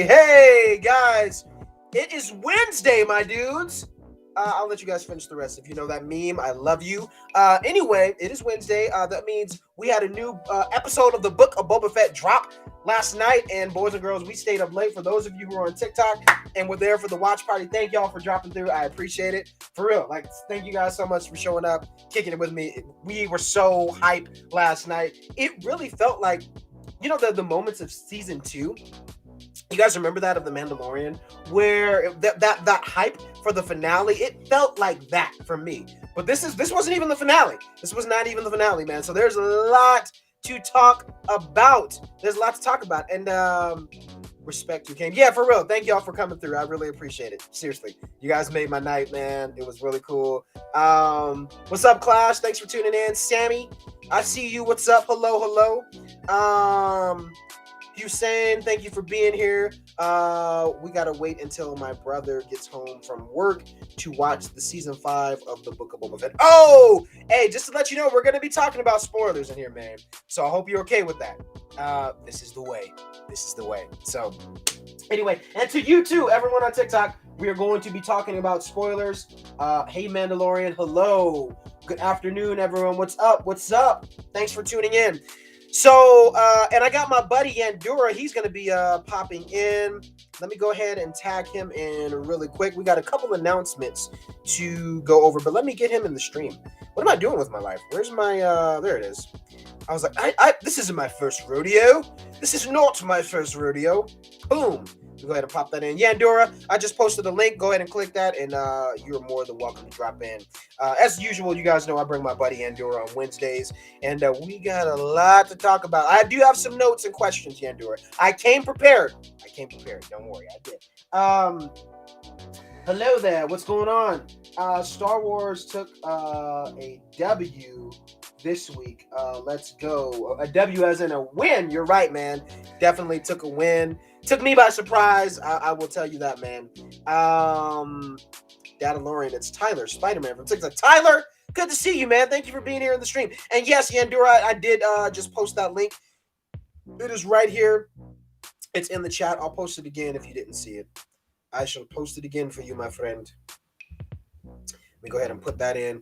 Hey, guys. It is Wednesday, my dudes. I'll let you guys finish the rest. If you know that meme, I love you. Anyway, it is Wednesday. That means we had a new episode of the Book of Boba Fett drop last night. And boys and girls, we stayed up late. For those of you who are on TikTok and were there for the watch party, thank y'all for dropping through. I appreciate it. For real. Like, thank you guys so much for showing up, kicking it with me. We were so hyped last night. It really felt like, the moments of season 2. You guys remember that of the Mandalorian, where that hype for the finale? It felt like that for me. But this wasn't even the finale. This was not even the finale, man. So there's a lot to talk about. And respect you came. Yeah, for real. Thank y'all for coming through. I really appreciate it. Seriously, you guys made my night, man. It was really cool. What's up, Clash? Thanks for tuning in. Sammy, I see you. What's up? Hello. Hussein, thank you for being here. We gotta wait until my brother gets home from work to watch the season 5 of the Book of Boba Fett. Oh, hey, just to let you know, we're gonna be talking about spoilers in here, man. So I hope you're okay with that. This is the way. So, anyway, and to you too, everyone on TikTok, we are going to be talking about spoilers. Hey, Mandalorian, hello. Good afternoon, everyone. What's up? Thanks for tuning in. So, and I got my buddy Yandura. He's going to be popping in. Let me go ahead and tag him in really quick. We got a couple announcements to go over, but let me get him in the stream. What am I doing with my life? Where's my, there it is. I was like, this isn't my first rodeo. This is not my first rodeo. Boom. Go ahead and pop that in. Yandura, I just posted a link. Go ahead and click that, and you're more than welcome to drop in. As usual, you guys know I bring my buddy Yandura on Wednesdays, and we got a lot to talk about. I do have some notes and questions, Yandura. I came prepared. Don't worry, I did. Hello there. What's going on? Star Wars took a W this week. Let's go. A W as in a win. You're right, man. Definitely took a win. Took me by surprise. I will tell you that, man. Mandalorian, it's Tyler, Spider-Man from TikTok. Tyler, good to see you, man. Thank you for being here in the stream. And yes, Yandura, I did just post that link. It is right here. It's in the chat. I'll post it again if you didn't see it. I shall post it again for you, my friend. Let me go ahead and put that in.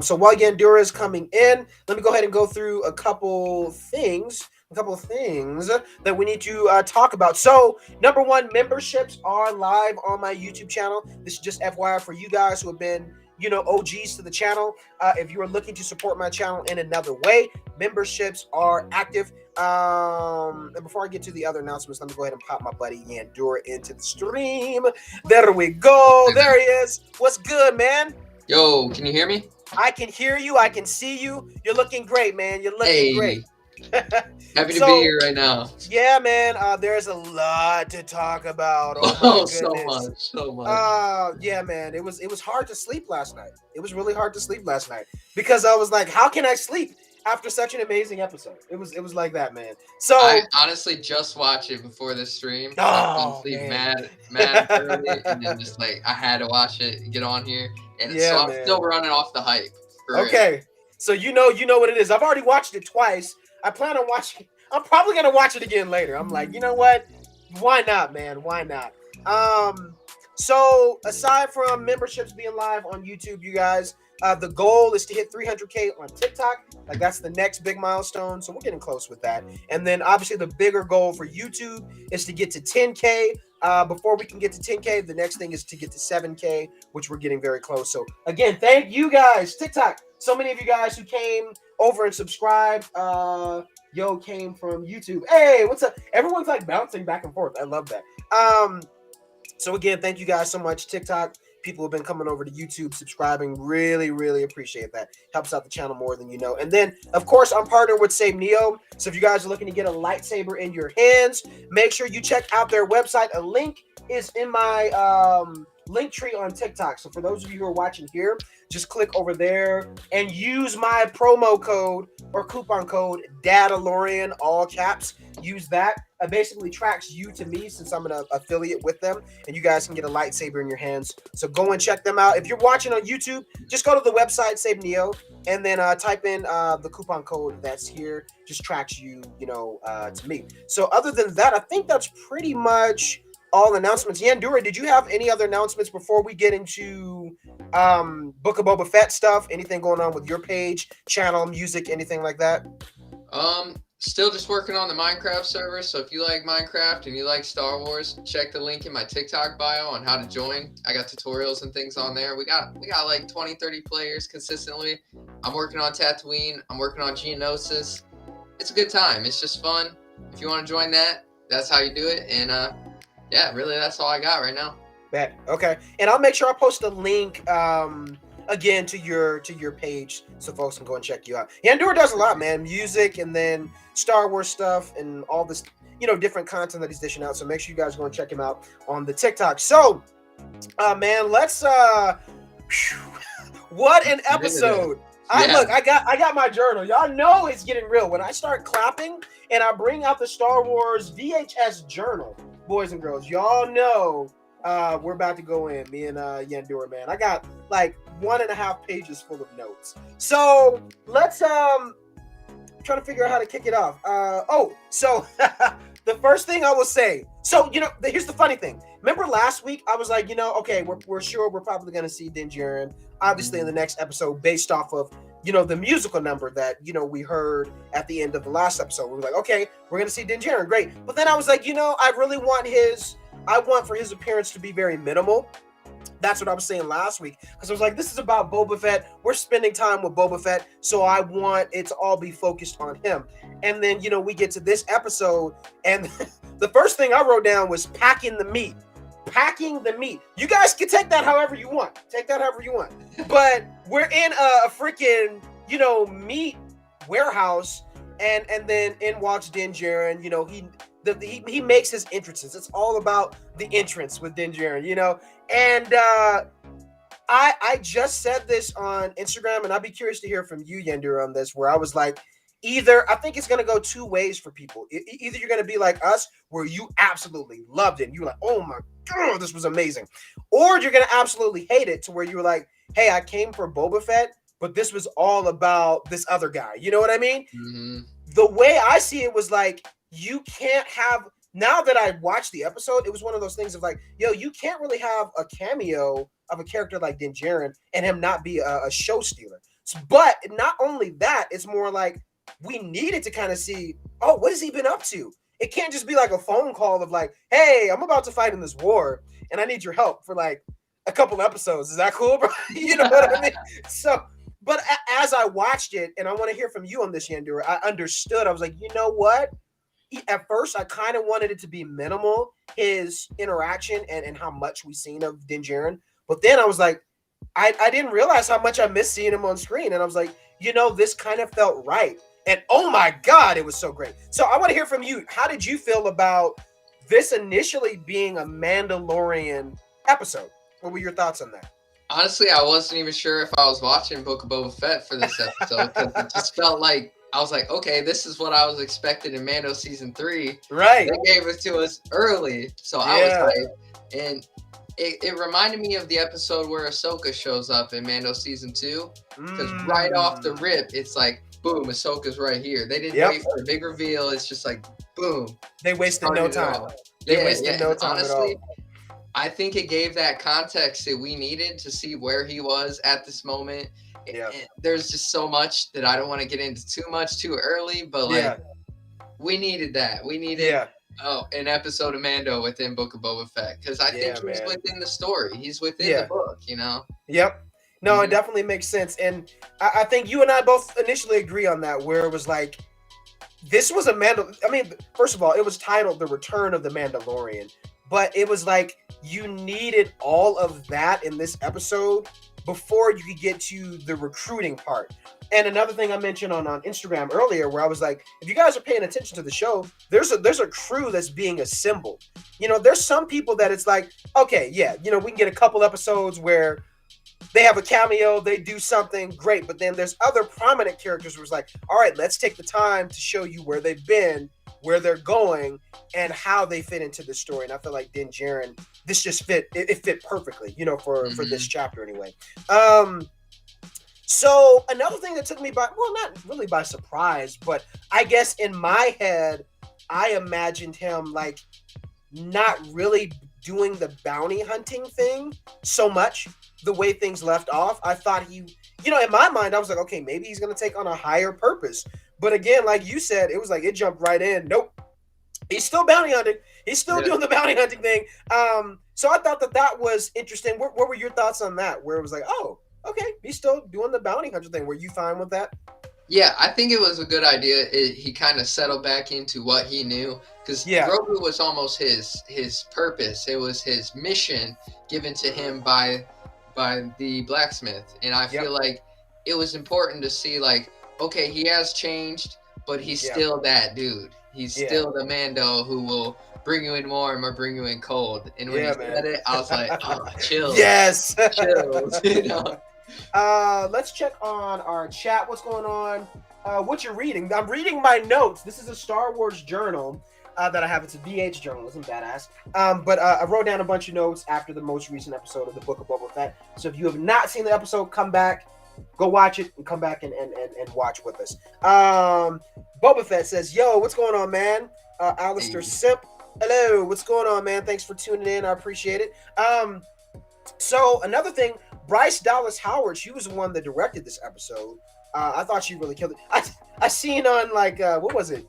So while Yandura is coming in, let me go ahead and go through a couple things that we need to talk about. So, number one, memberships are live on my YouTube channel. This is just FYI for you guys who have been, OGs to the channel. If you are looking to support my channel in another way, memberships are active. And before I get to the other announcements, let me go ahead and pop my buddy Yandura into the stream. There we go. There he is. What's good, man? Yo, can you hear me? I can hear you. I can see you. You're looking great, man. You're looking great. Happy to be here right now. Yeah, man. There's a lot to talk about. Oh my goodness. So much. Yeah, man. It was hard to sleep last night. It was really hard to sleep last night because I was like, how can I sleep after such an amazing episode? It was like that, man. So I honestly just watched it before this stream. I couldn't sleep mad early, and then just like I had to watch it, get on here, and so I'm still running off the hype. Okay, so you know what it is. I've already watched it twice. I plan on watching. I'm probably gonna watch it again later. I'm like, you know what? Why not, man? Why not? So aside from memberships being live on YouTube, you guys, the goal is to hit 300K on TikTok. Like that's the next big milestone. So we're getting close with that. And then obviously the bigger goal for YouTube is to get to 10K. Before we can get to 10K, the next thing is to get to 7K, which we're getting very close. So again, thank you guys. TikTok. So many of you guys who came over and subscribed. Came from YouTube. Hey, what's up? Everyone's like bouncing back and forth. I love that. So again, thank you guys so much. TikTok, people have been coming over to YouTube, subscribing. Really, really appreciate that. Helps out the channel more than you know. And then, of course, I'm partnered with Save Neo. So if you guys are looking to get a lightsaber in your hands, make sure you check out their website. A link is in my link tree on TikTok. So for those of you who are watching here, just click over there and use my promo code or coupon code DADALORIAN, all caps. Use that. It basically tracks you to me since I'm an affiliate with them, and you guys can get a lightsaber in your hands. So go and check them out. If you're watching on YouTube, just go to the website, Save Neo, and then type in the coupon code that's here. Just tracks you, to me. So other than that, I think that's pretty much all announcements. Yandura, did you have any other announcements before we get into Book of Boba Fett stuff? Anything going on with your page, channel, music, anything like that? Still just working on the Minecraft server. So if you like Minecraft and you like Star Wars, check the link in my TikTok bio on how to join. I got tutorials and things on there. We got like 20, 30 players consistently. I'm working on Tatooine. I'm working on Geonosis. It's a good time. It's just fun. If you want to join that, that's how you do it. And yeah, really, that's all I got right now. Bet. Okay. And I'll make sure I post a link again to your page so folks can go and check you out. Yandura does a lot, man. Music and then Star Wars stuff and all this, different content that he's dishing out. So make sure you guys go and check him out on the TikTok. So, man, let's what an episode. Look, I got my journal. Y'all know it's getting real. When I start clapping and I bring out the Star Wars VHS journal, boys and girls, y'all know we're about to go in. Me and Yandura, man. I got like 1.5 pages full of notes. So let's try to figure out how to kick it off. So the first thing I will say. So here's the funny thing. Remember last week I was like, okay, we're sure we're probably gonna see Din Djarin, obviously in the next episode, based off of the musical number that we heard at the end of the last episode. We were like, okay, we're gonna see Din Djarin, great. But then I was like, I really want for his appearance to be very minimal. That's what I was saying last week, because I was like, this is about Boba Fett. We're spending time with Boba Fett, so I want it to all be focused on him. And then, we get to this episode, and the first thing I wrote down was packing the meat. Packing the meat. You guys can take that however you want. But we're in a freaking, meat warehouse, and then in walks Din Djarin. He makes his entrances. It's all about the entrance with Din Djarin, And I just said this on Instagram, and I'd be curious to hear from you, Yandura, on this, where I was like, I think it's going to go two ways for people. Either you're going to be like us, where you absolutely loved it. And you were like, oh my God, this was amazing. Or you're going to absolutely hate it, to where you were like, hey, I came for Boba Fett, but this was all about this other guy. You know what I mean? Mm-hmm. The way I see it was like, you can't have, now that I watched the episode, it was one of those things of like, you can't really have a cameo of a character like Din Djarin and him not be a show stealer. But not only that, it's more like we needed to kind of see, what has he been up to? It can't just be like a phone call of like, hey, I'm about to fight in this war and I need your help for like a couple episodes. Is that cool, bro? You know what I mean? So, but as I watched it, and I want to hear from you on this, Yandura, I understood. I was like, you know what? At first, I kind of wanted it to be minimal, his interaction and how much we've seen of Din Djarin. But then I was like, I didn't realize how much I missed seeing him on screen. And I was like, this kind of felt right. And oh my God, it was so great. So I want to hear from you. How did you feel about this initially being a Mandalorian episode? What were your thoughts on that? Honestly, I wasn't even sure if I was watching Book of Boba Fett for this episode, because it just felt like, I was like, okay, this is what I was expecting in Mando season 3. Right. They gave it to us early, so I was like, and it reminded me of the episode where Ahsoka shows up in Mando season 2, because right off the rip, it's like, boom, Ahsoka's right here. They didn't wait for a big reveal. It's just like, boom. They wasted no time. Honestly, I think it gave that context that we needed to see where he was at this moment. Yeah. And there's just so much that I don't want to get into too much too early, but like we needed that. We needed an episode of Mando within Book of Boba Fett, because I think he's within the story. He's within the book, Yep. No, it definitely makes sense. And I think you and I both initially agree on that, where it was like, this was first of all, it was titled The Return of the Mandalorian, but it was like, you needed all of that in this episode before you could get to the recruiting part. And another thing I mentioned on Instagram earlier, where I was like, if you guys are paying attention to the show, there's a crew that's being assembled. There's some people that it's like, okay, yeah, we can get a couple episodes where they have a cameo, they do something great, but then there's other prominent characters who was like, all right, let's take the time to show you where they've been, where they're going, and how they fit into the story. And I feel like Din Djarin, this just fit perfectly, for this chapter anyway. So another thing that took me by, well, not really by surprise, but I guess in my head, I imagined him like not really doing the bounty hunting thing so much the way things left off. I thought he, in my mind, I was like, okay, maybe he's going to take on a higher purpose. But again, like you said, it was like it jumped right in. Nope. He's still bounty hunting. He's still doing the bounty hunting thing. So I thought that was interesting. What were your thoughts on that? Where it was like, oh, okay, he's still doing the bounty hunter thing. Were you fine with that? Yeah, I think it was a good idea. He kind of settled back into what he knew, because Grogu was almost his purpose. It was his mission given to him by the blacksmith, and I feel like it was important to see, like, okay, he has changed, but he's still that dude. He's still the Mando who will bring you in warm or bring you in cold. And when he said it, I was like, oh, chill. Yes. Chill. Let's check on our chat. What's going on? What you're reading? I'm reading my notes. This is a Star Wars journal that I have. It's a VH journal. Isn't badass? But I wrote down a bunch of notes after the most recent episode of the Book of Boba Fett. So if you have not seen the episode, come back, go watch it, and come back and watch with us. Boba Fett says, "Yo, what's going on, man?" Alistair Simp, hello. What's going on, man? Thanks for tuning in. I appreciate it. So another thing, Bryce Dallas Howard, she was the one that directed this episode. I thought she really killed it. I seen on like what was it,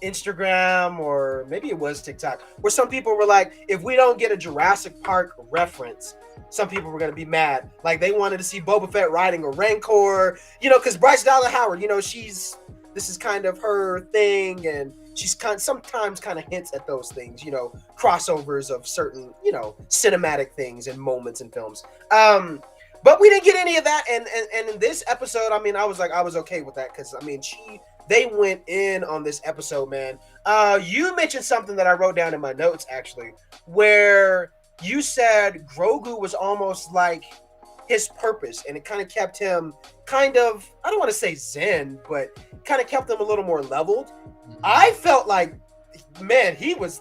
Instagram, or maybe it was TikTok, where some people were like, if we don't get a Jurassic Park reference, some people were gonna be mad. Like they wanted to see Boba Fett riding a Rancor, because Bryce Dallas Howard, this is kind of her thing, and she's sometimes kind of hints at those things, crossovers of certain, cinematic things and moments in films. But we didn't get any of that, and in this episode, I mean, I was okay with that, because I mean, they went in on this episode, man. You mentioned something that I wrote down in my notes, actually, where you said Grogu was almost like his purpose, and it kind of kept him I don't want to say zen, but kind of kept him a little more leveled. I felt like, man, he was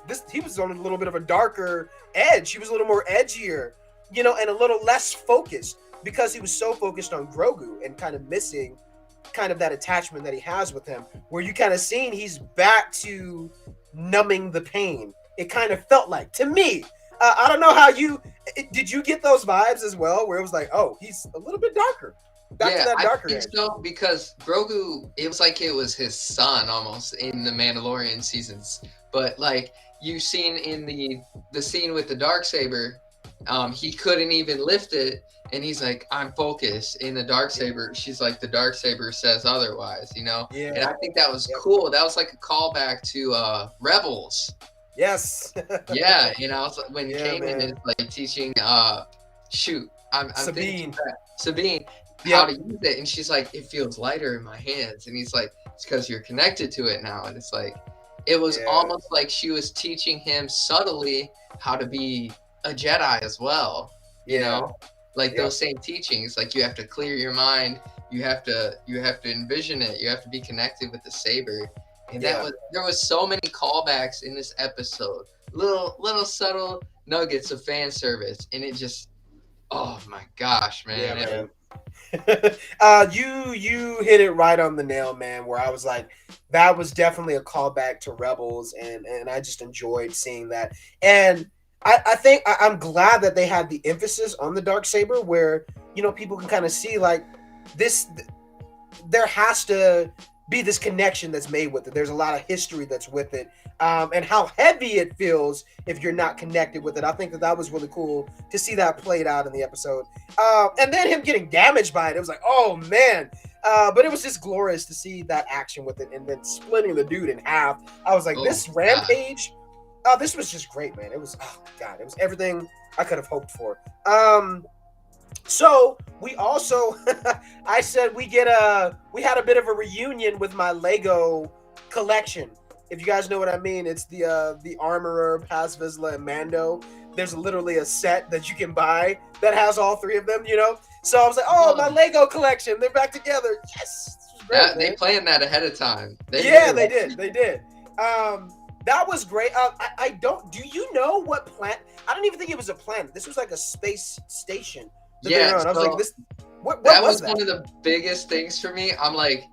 on a little bit of a darker edge. He was a little more edgier, and a little less focused, because he was so focused on Grogu and kind of missing kind of that attachment that he has with him, where you kind of seen he's back to numbing the pain. It kind of felt like, to me, I don't know how did you get those vibes as well, where it was like, oh, he's a little bit darker. Back to that darker edge. So, because Grogu, it was like it was his son almost in the Mandalorian seasons. But like you've seen in the scene with the Darksaber, he couldn't even lift it, and he's like, I'm focused. In the Darksaber, she's like, the Darksaber says otherwise, Yeah. And I think that was cool. That was like a callback to Rebels. Yes. Yeah, when Kanan is like teaching I'm Sabine. Sabine how to use it, and she's like, it feels lighter in my hands, and he's like, it's because you're connected to it now. And it's like, it was almost like she was teaching him subtly how to be a Jedi as well, like those same teachings, like you have to clear your mind, you have to envision it, you have to be connected with the saber. And there was so many callbacks in this episode, little subtle nuggets of fan service, and it just, oh my gosh, man. You hit it right on the nail, man, where I was like, that was definitely a callback to Rebels, and I just enjoyed seeing that. And I think I'm glad that they had the emphasis on the Darksaber, where people can kind of see like this, there has to be this connection that's made with it. There's a lot of history that's with it, and how heavy it feels if you're not connected with it. I think that was really cool to see that played out in the episode, and then him getting damaged by it. It was like, oh man, but it was just glorious to see that action with it, and then splitting the dude in half. I was like, this rampage, this was just great, man. It was, oh god, it was everything I could have hoped for. So we also, I said we had a bit of a reunion with my Lego collection. If you guys know what I mean, it's the Armorer, Paz Vizsla, and Mando. There's literally a set that you can buy that has all three of them. So I was like, oh, my Lego collection, they're back together. Yes, this was great, They man. planned that ahead of time. Yeah, they did. They did. That was great. I don't. Do you know what planet? I don't even think it was a planet. This was like a space station that they were on. I was like, this. What that was was one of the biggest things for me. I'm like,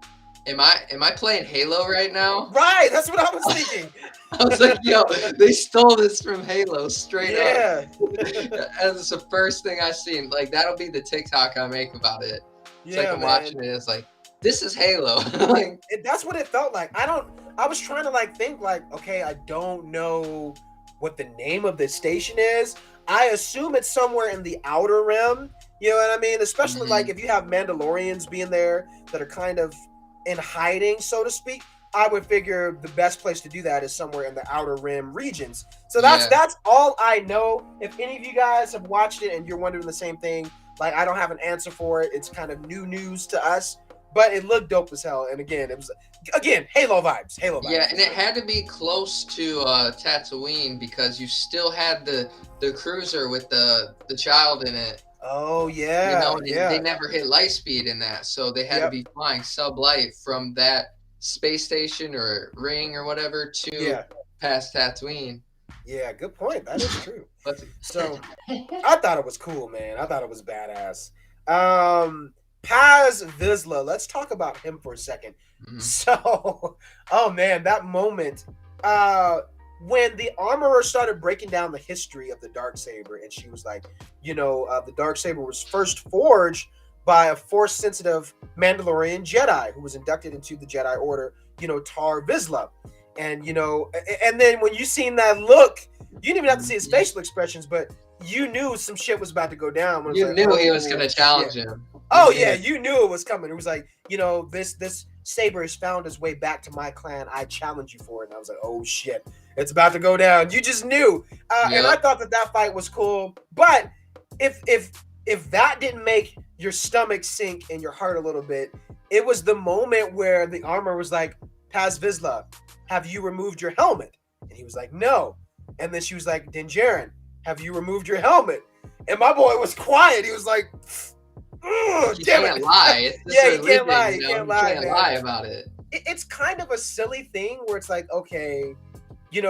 am I playing Halo right now? Right. That's what I was thinking. I was like, yo, they stole this from Halo straight up. Yeah. And it's the first thing I seen. Like, that'll be the TikTok I make about it. It's like I'm watching it. It's like, this is Halo. Like, that's what it felt like. I was trying to like think like, okay, I don't know what the name of this station is. I assume it's somewhere in the Outer Rim. You know what I mean? Especially like if you have Mandalorians being there that are kind of in hiding, so to speak. I would figure the best place to do that is somewhere in the Outer Rim regions. So that's all I know. If any of you guys have watched it and you're wondering the same thing, like I don't have an answer for it. It's kind of new news to us, but it looked dope as hell. And again, it was Halo vibes. Halo vibes. Yeah, and it had to be close to Tatooine because you still had the cruiser with the child in it. Oh yeah, they never hit light speed in that, so they had to be flying sublight from that space station or ring or whatever to past Tatooine. Yeah, good point. That is true. So I thought it was cool, man. I thought it was badass. Paz Vizsla, let's talk about him for a second. Mm-hmm. So, oh man, that moment when the Armorer started breaking down the history of the Darksaber, and she was like, the Darksaber was first forged by a Force-sensitive Mandalorian Jedi who was inducted into the Jedi Order, Tar Vizsla. And, and then when you seen that look, you didn't even have to see his facial expressions, but you knew some shit was about to go down. You knew he was going to challenge him. Oh, yeah, you knew it was coming. It was like, this saber has found its way back to my clan. I challenge you for it. And I was like, oh, shit, it's about to go down. You just knew. And I thought that fight was cool. But if that didn't make your stomach sink and your heart a little bit, it was the moment where the Armor was like, Paz Vizsla, have you removed your helmet? And he was like, no. And then she was like, Dinjarin, have you removed your helmet? And my boy was quiet. He was like, you can't lie. You can't lie. You can't lie about it. It's kind of a silly thing where it's like, okay,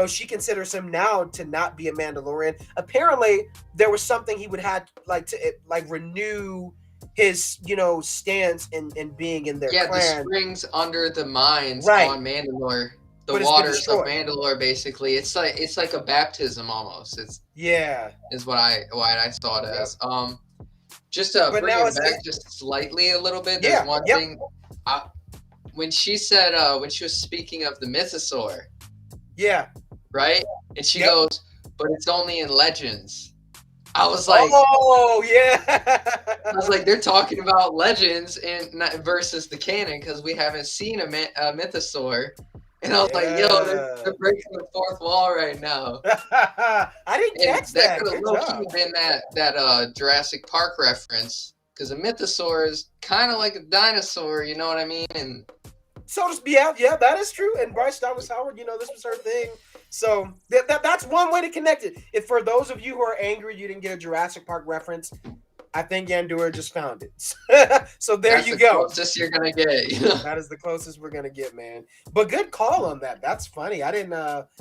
she considers him now to not be a Mandalorian. Apparently, there was something he would have to renew his, stance in being in their clan. The springs under the mines on Mandalore. The waters of Mandalore, basically, it's like a baptism almost. Is what I saw it as. Just to bring it back just slightly a little bit. There's one thing. When she said when she was speaking of the mythosaur. Yeah. Right, and she goes, but it's only in legends. I was like, oh yeah. I was like, they're talking about legends versus the canon because we haven't seen a mythosaur. And I was like, yo, they're breaking the fourth wall right now. I didn't catch that. That could have low-key been that Jurassic Park reference. Because a mythosaur is kind of like a dinosaur, you know what I mean? And so, yeah, that is true. And Bryce Dallas Howard, this was her thing. So that's one way to connect it. If for those of you who are angry you didn't get a Jurassic Park reference, I think Yandura just found it. So that's you go. That's the closest you're gonna get. That is the closest we're gonna get, man. But good call on that. That's funny. I didn't.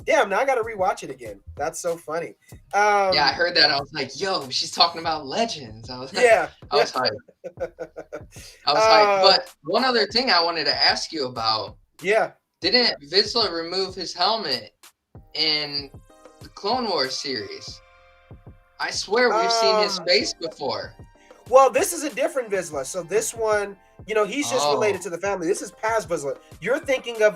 Damn. Now I gotta rewatch it again. That's so funny. Yeah, I heard that. I was like, yo, she's talking about legends. I was hyped. I was hyped. But one other thing I wanted to ask you about. Yeah. Didn't Vizsla remove his helmet in the Clone Wars series? I swear we've seen his face before. Well, this is a different Vizsla. So this one, he's just related to the family. This is Paz Vizsla. You're thinking of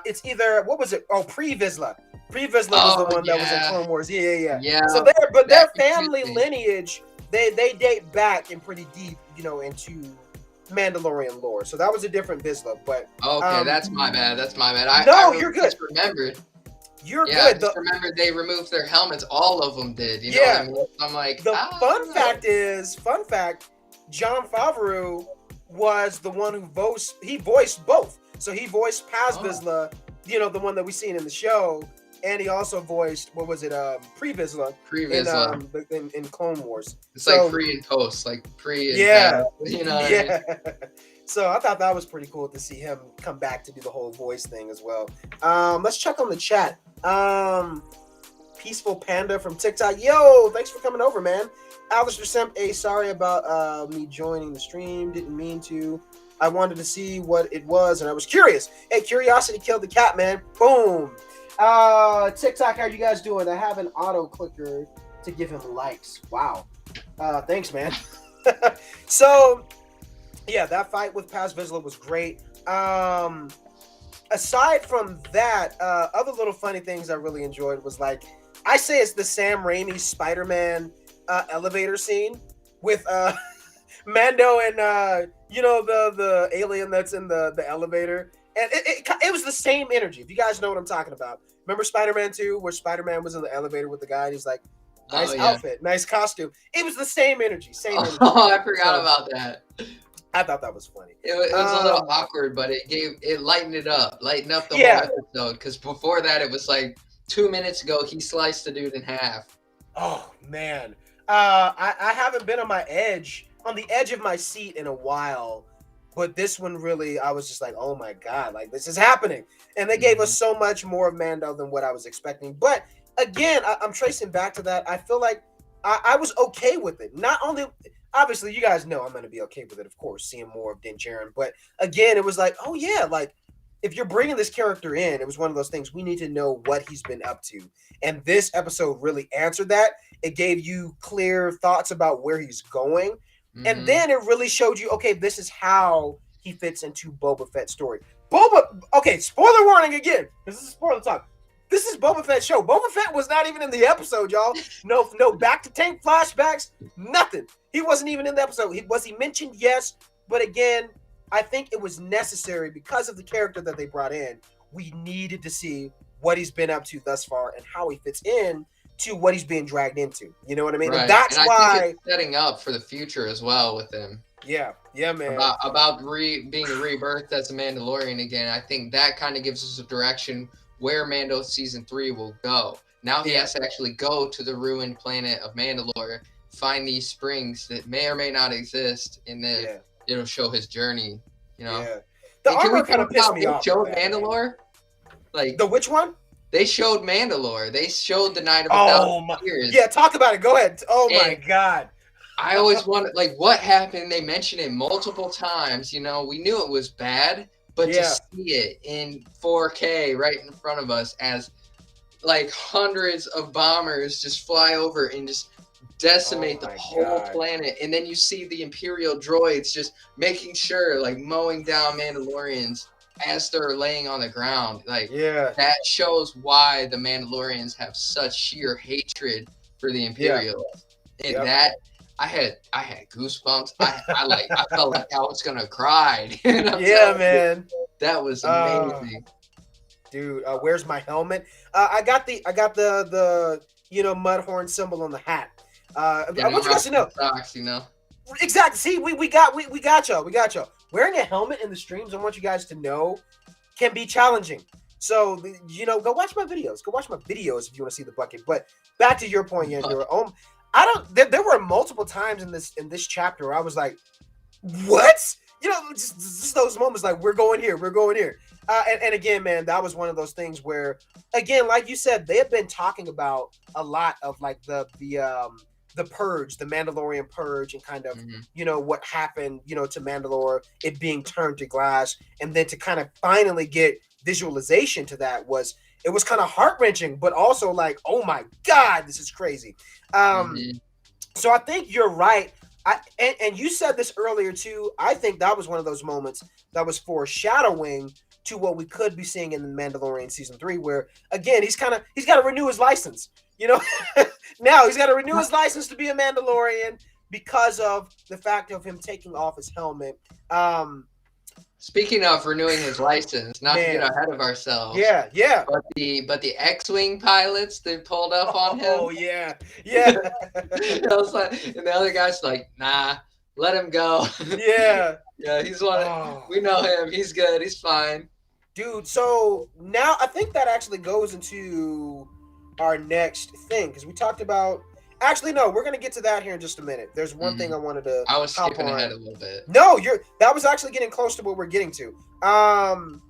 it's either what was it? Oh, Pre-Vizsla. Pre-Vizsla was the one that was in Clone Wars. Yeah. So their family lineage, they date back and pretty deep, into Mandalorian lore. So that was a different Vizsla. But okay, that's my bad. I you're good. Remembered. You're Yeah, I good. just remember they removed their helmets. All of them did. You know what I Yeah. mean? I'm like, The fun fact know. is, Jon Favreau was the one who voiced both. So he voiced Paz Oh, Vizsla, the one that we seen in the show, and he also voiced Pre Vizsla in pre-Vizsla. in Clone Wars. It's like So pre and post, like pre and yeah, past. You know what I mean? yeah. So I thought that was pretty cool to see him come back to do the whole voice thing as well. Let's check on the chat. Peaceful Panda from TikTok. Yo, thanks for coming over, man. Alistair Semp, sorry about me joining the stream. Didn't mean to. I wanted to see what it was, and I was curious. Hey, curiosity killed the cat, man. Boom. TikTok, how are you guys doing? I have an auto clicker to give him likes. Wow. Thanks, man. So, yeah, that fight with Paz Vizsla was great. Aside from that, other little funny things I really enjoyed was like, I say it's the Sam Raimi Spider-Man elevator scene with Mando and the alien that's in the elevator, and it was the same energy. If you guys know what I'm talking about, remember Spider-Man 2 where Spider-Man was in the elevator with the guy and he's like, nice outfit, nice costume. It was the same energy, energy. Oh, I forgot about that. I thought that was funny. It was a little awkward, but it lightened it up, lightened up the whole episode. Because before that, it was like 2 minutes ago he sliced the dude in half. Oh man, I haven't been on the edge of my seat in a while, but this one really, I was just like, oh my god, like this is happening, and they gave us so much more of Mando than what I was expecting. But again, I'm tracing back to that. I feel like I was okay with it. Not only, obviously, you guys know I'm going to be okay with it, of course, seeing more of Din Djarin. But again, it was like, oh yeah, like if you're bringing this character in, it was one of those things we need to know what he's been up to. And this episode really answered that. It gave you clear thoughts about where he's going. Mm-hmm. And then it really showed you, okay, this is how he fits into Boba Fett's story. Okay, spoiler warning again. This is spoiler talk. This is Boba Fett's show. Boba Fett was not even in the episode, y'all. No back to tank flashbacks, nothing. He wasn't even in the episode. Was he mentioned? Yes. But again, I think it was necessary because of the character that they brought in. We needed to see what he's been up to thus far and how he fits in to what he's being dragged into. You know what I mean? Right. And that's and I why think it's setting up for the future as well with him. Yeah, man. About being rebirthed as a Mandalorian again. I think that kind of gives us a direction where Mando season 3 will go. Now he has to actually go to the ruined planet of Mandalore, find these springs that may or may not exist, and then it'll show his journey. You know, the armor kind of pissed me off. Showed Mandalore, like the which one? They showed Mandalore. They showed the Night of 1,000 Years. Yeah, talk about it. Go ahead. Oh my god. I always wanted, like, what happened? They mentioned it multiple times. You know, we knew it was bad, but to see it in 4K right in front of us as, like, hundreds of bombers just fly over and just decimate the whole planet. And then you see the Imperial droids just making sure, like, mowing down Mandalorians as they're laying on the ground. Like, that shows why the Mandalorians have such sheer hatred for the Imperials. And that... I had goosebumps. I felt like I was gonna cry. Man, that was amazing, dude. Where's my helmet? I got the Mudhorn symbol on the hat. I want you guys to know. Socks, Exactly. See, we got y'all. Wearing a helmet in the streams, I want you guys to know, can be challenging. So go watch my videos. Go watch my videos if you want to see the bucket. But back to your point, Yandura. There were multiple times in this chapter where I was like, what? Just those moments like, we're going here. And again, man, that was one of those things where, again, like you said, they have been talking about a lot of like the purge, the Mandalorian purge, and kind of, what happened, to Mandalore, it being turned to glass, and then to kind of finally get visualization to that was kind of heart-wrenching, but also like, oh my god, this is crazy. So I think you're right. And you said this earlier too. I think that was one of those moments that was foreshadowing to what we could be seeing in the Mandalorian season 3, where again he's got to renew his license. Now he's got to renew his license to be a Mandalorian because of the fact of him taking off his helmet. Speaking of renewing his license, not to get Man. ahead of ourselves, Yeah. but the X-wing pilots that pulled up on him, Oh yeah. Yeah. I was like, and the other guy's like, nah, let him go. Yeah. Yeah, he's one. Oh. We know him. He's good. He's fine. Dude, so now I think that actually goes into our next thing because we talked about. Actually, no, we're gonna get to that here in just a minute. There's one thing I wanted to I was hop skipping on. ahead a little bit. No, that was actually getting close to what we're getting to. And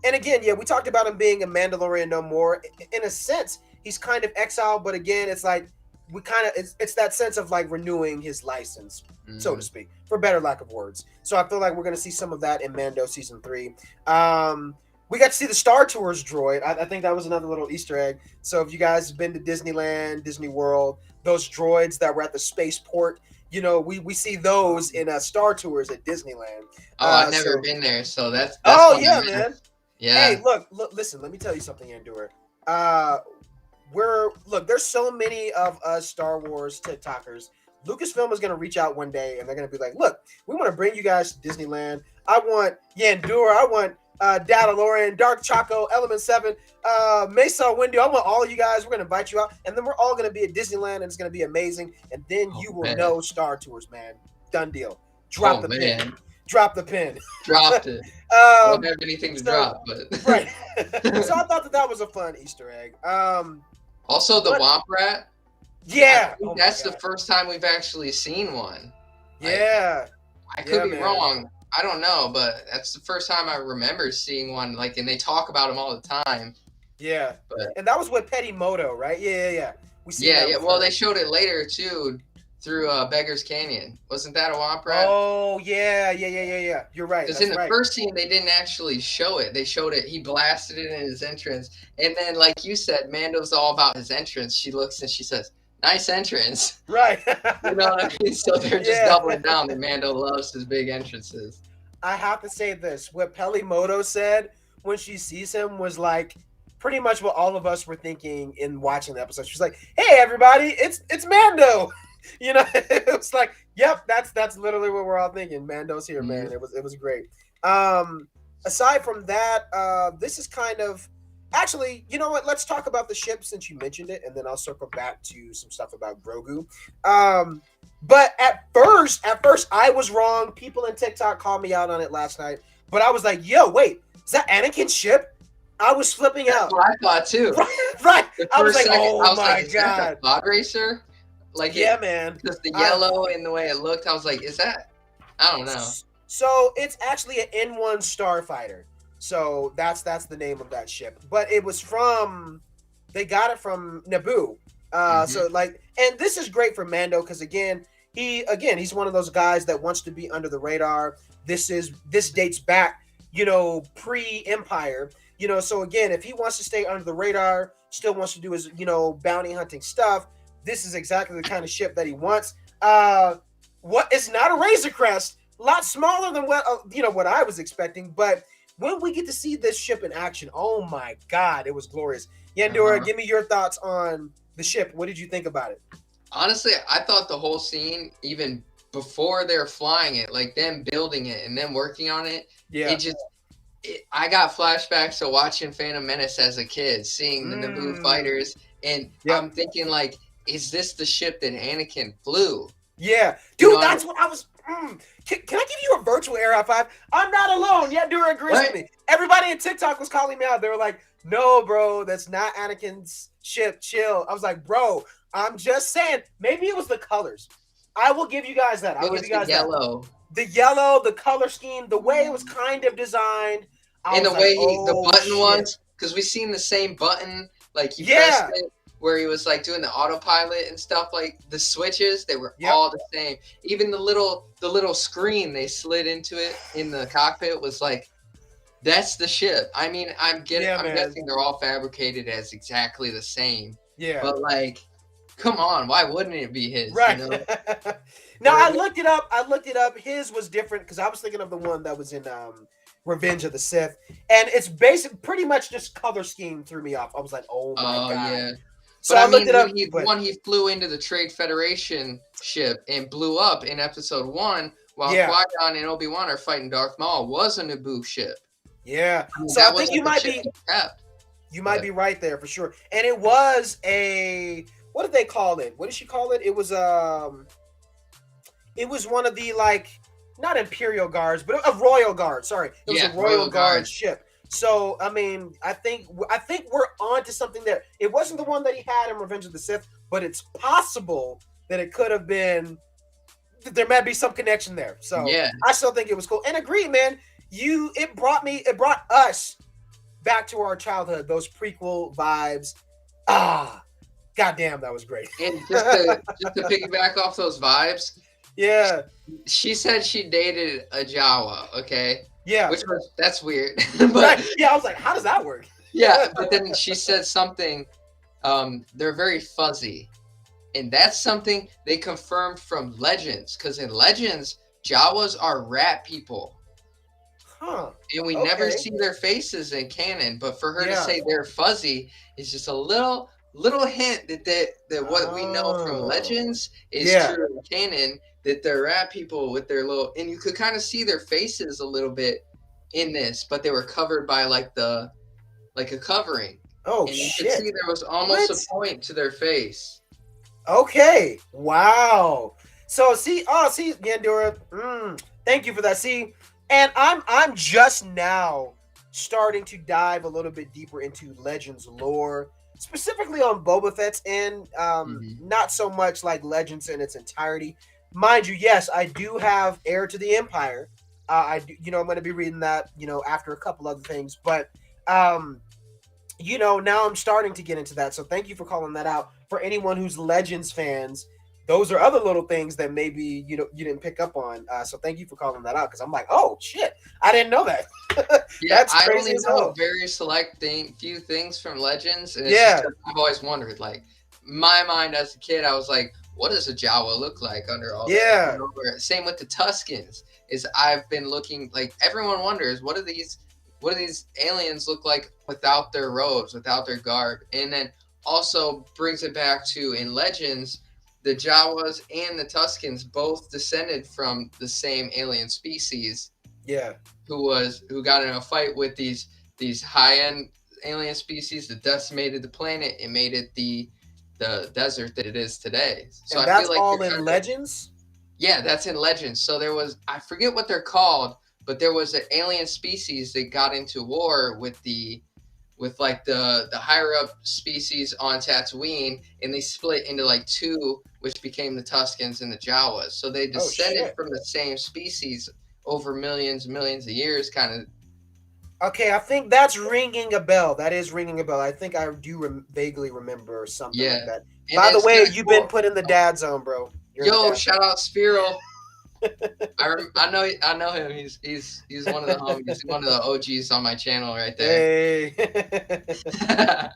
again, yeah, we talked about him being a Mandalorian no more. In a sense, he's kind of exiled, but again, it's like we kind of it's that sense of like renewing his license, so to speak, for better lack of words. So I feel like we're gonna see some of that in Mando season 3. We got to see the Star Tours droid. I think that was another little Easter egg. So if you guys have been to Disneyland, Disney World, those droids that were at the spaceport, you know, we see those in Star Tours at Disneyland. Oh, I've never been there, so that's oh yeah, man. Yeah. Hey, look, listen. Let me tell you something, Andor. There's so many of us Star Wars TikTokers. Lucasfilm is gonna reach out one day, and they're gonna be like, "Look, we want to bring you guys to Disneyland. I want Yandor. I want Dadalorian, Dark Choco, Element 7, Mesa Windu. I want all of you guys. We're gonna invite you out, and then we're all gonna be at Disneyland, and it's gonna be amazing. And then you will know Star Tours, man. Done deal. Drop the pin. Drop the pin. Dropped it. Don't have anything to drop, but right. So I thought that was a fun Easter egg. Also, the Womp Rat. Yeah, that's the first time we've actually seen one. Yeah, I could be wrong. I don't know, but that's the first time I remember seeing one. Like, and they talk about them all the time. Yeah, and that was with Petty Moto, right? Yeah. We see. Yeah. Well, they showed it later too through Beggar's Canyon. Wasn't that a Womp Rat? Oh yeah. You're right. Because in the first scene, they didn't actually show it. They showed it. He blasted it in his entrance, and then, like you said, Mando's all about his entrance. She looks and she says, "Nice entrance." Right. You know what I mean? So they're just doubling down that Mando loves his big entrances. I have to say this: what Pelimoto said when she sees him was like pretty much what all of us were thinking in watching the episode. She's like, "Hey, everybody, it's Mando." You know, it was like, yep, that's literally what we're all thinking. Mando's here, man. It was great. Aside from that, this is kind of actually, you know what? Let's talk about the ship since you mentioned it, and then I'll circle back to some stuff about Grogu. But at first, I was wrong. People in TikTok called me out on it last night, but I was like, yo, wait, is that Anakin's ship? I was flipping out. That's what I thought too. Right. I was like, oh my god, pod racer. Like, yeah, man. Just the yellow and the way it looked, I was like, is that? I don't know. So it's actually an N1 starfighter. So that's the name of that ship. But it was they got it from Naboo. So like, and this is great for Mando because he's one of those guys that wants to be under the radar. This dates back, pre-Empire. So again, if he wants to stay under the radar, still wants to do his, bounty hunting stuff, this is exactly the kind of ship that he wants. It's not a Razor Crest, a lot smaller than what I was expecting. But when we get to see this ship in action, oh my God, it was glorious. Yandora, give me your thoughts on the ship. What did you think about it? Honestly, I thought the whole scene, even before they're flying it, like them building it and them working on it, I got flashbacks to watching Phantom Menace as a kid, seeing the Naboo fighters, and I'm thinking like, is this the ship that Anakin flew? Yeah. Dude, that's what I was... Can I give you a virtual air high five? I'm not alone. Yandura agrees with me. Everybody in TikTok was calling me out. They were like, no, bro, that's not Anakin's ship. Chill. I was like, bro, I'm just saying. Maybe it was the colors. I will give you guys that. I'll give you guys yellow. The yellow, the color scheme, the way it was kind of designed. And the way the button was, because we seen the same button. Like, you pressed it. Where he was like doing the autopilot and stuff, like the switches, they were all the same. Even the little screen they slid into it in the cockpit was like, that's the ship. I mean, I'm guessing they're all fabricated as exactly the same. Yeah. But like, come on, why wouldn't it be his? Right. Now I looked it up. His was different because I was thinking of the one that was in Revenge of the Sith, and it's pretty much just color scheme threw me off. I was like, oh my god. Yeah. So but I looked it up. He flew into the Trade Federation ship and blew up in episode 1, while Yeah. Qui-Gon and Obi-Wan are fighting Darth Maul, was a Naboo ship. Yeah. I mean, So that I think wasn't you the might ship be he kept. you might be right there for sure. And it was a what did they call it? What did she call it? It was one of the like not Imperial Guards, but a Royal Guard. Sorry, it was a Royal Guard ship. So I mean, I think we're on to something there. It wasn't the one that he had in Revenge of the Sith, but it's possible that it could have been. There might be some connection there. So Yeah. I still think it was cool. And agree, man. It brought us back to our childhood. Those prequel vibes. Goddamn, that was great. And just to piggyback off those vibes, yeah. She said she dated a Jawa, okay? Yeah. That's weird. But right. Yeah, I was like, how does that work? Yeah, but then she said something, they're very fuzzy. And that's something they confirmed from Legends, because in Legends, Jawas are rat people. Huh. And we never see their faces in canon, but for her to say they're fuzzy is just a little hint that what we know from Legends is true in canon, that they're rat people with their little, and you could kind of see their faces a little bit in this, but they were covered by like a covering. Oh, and you shit. could see there was almost a point to their face. Okay. Wow. So see, Yandura, thank you for that. See, and I'm just now starting to dive a little bit deeper into Legends lore, specifically on Boba Fett's end. Not so much like Legends in its entirety. Mind you, yes, I do have Heir to the Empire. I do, I'm going to be reading that, after a couple other things, but now I'm starting to get into that. So thank you for calling that out. For anyone who's Legends fans, those are other little things that maybe you didn't pick up on. So thank you for calling that out, because I'm like, oh shit, I didn't know that. Yeah, That's I crazy only as know hell. very select few things from Legends, and it's just, I've always wondered, like, my mind as a kid, I was like, what does a Jawa look like under all that? Same with the Tuskens. Is I've been looking, like, everyone wonders, what do these aliens look like without their robes, without their garb? And then also brings it back to, in Legends, the Jawas and the Tuskens both descended from the same alien species. Yeah. Who got in a fight with these high-end alien species that decimated the planet and made it the desert that it is today. So and that's all in Legends? Yeah, that's in Legends. So there was, I forget what they're called, but there was an alien species that got into war with the higher up species on Tatooine, and they split into like two, which became the Tuskens and the Jawas. So they descended from the same species over millions and millions of years, kind of. Okay, I think that's ringing a bell. That is ringing a bell. I think I do vaguely remember something like that. And by the way, you've been put in the dad zone, bro. Shout out Spiral. I know him. He's one of the homies. He's one of the OGs on my channel right there. Hey.